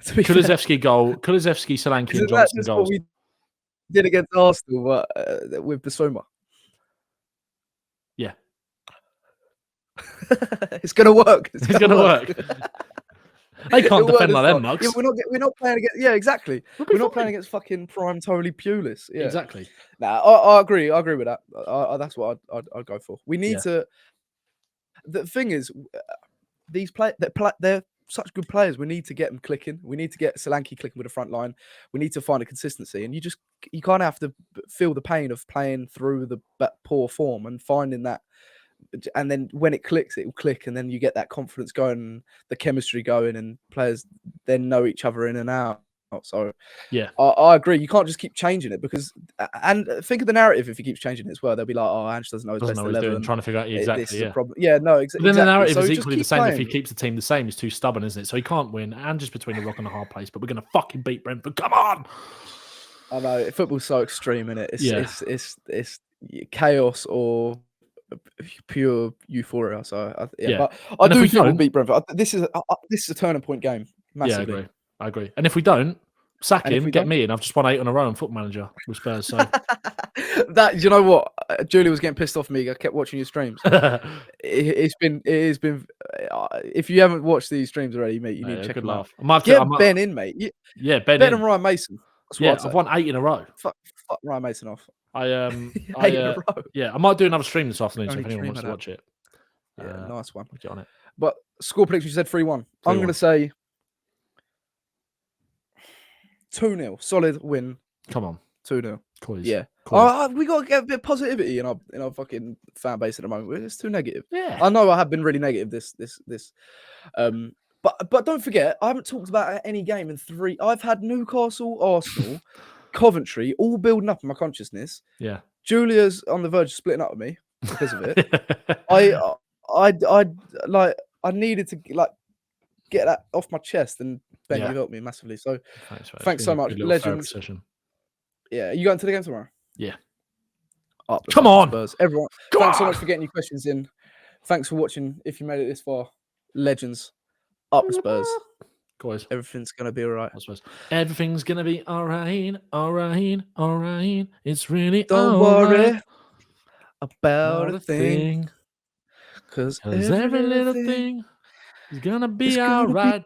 Kulusevski goal. Kulusevski, Solanke, and Johnson goals. What we did against Arsenal with Basuma. Yeah. It's gonna work. It's gonna work. They can't defend like them mugs. Yeah, we're not playing against. Yeah, exactly. We're not playing against fucking prime Totally Pulis. Yeah, exactly. Nah, I agree. I agree with that. That's what I'd go for. We need to. The thing is, these they're such good players. We need to get them clicking. We need to get Solanke clicking with the front line. We need to find a consistency, and you can't have to feel the pain of playing through the poor form and finding that. And then when it clicks, it will click, and then you get that confidence going, the chemistry going, and players then know each other in and out. So yeah, I agree. You can't just keep changing it, because, and think of the narrative. If he keeps changing it as well, they'll be like, "Oh, Ange doesn't know his best 11." Trying to figure out exactly. This is a problem. Yeah, no, exactly. Then the narrative is equally the same. Playing. If he keeps the team the same, he's too stubborn, isn't it? So he can't win. And just between a rock and a hard place, but we're gonna fucking beat Brentford. Come on! I know football's so extreme, in it. It's chaos or pure euphoria. So but I do think we'll beat Brentford. This is a turning point game. Massively. Yeah, I agree. And if we don't, sack him, get me in. I've just won 8 in a row on Football Manager with Spurs. So that, you know what, Julie was getting pissed off at me. I kept watching your streams. It's been. If you haven't watched these streams already, mate, you need to check them out. Get Ben in, mate. Ben and Ryan Mason. I've won 8 in a row. Fuck Ryan Mason off. I might do another stream this afternoon, so if anyone wants to watch it. Yeah, nice one. We'll get on it. But score prediction, you said 3-1. I'm going to say 2-0. Solid win. Come on. 2-0. Yeah. We got to get a bit of positivity in our fucking fan base at the moment. It's too negative. Yeah. I know I have been really negative this. But don't forget, I haven't talked about any game in 3. I've had Newcastle, Arsenal, Coventry, all building up in my consciousness. Yeah. Julia's on the verge of splitting up with me because of it. I needed to get that off my chest, and Ben, you helped me massively. So thanks so much, legends. Yeah, you going to the game tomorrow? Yeah. Come on, Spurs. Everyone. Thanks so much for getting your questions in. Thanks for watching. If you made it this far, legends. Up the Spurs. Guys, everything's gonna be all right. Everything's gonna be all right, all right, all right. It's really don't worry about a thing, because every little thing is gonna be all right.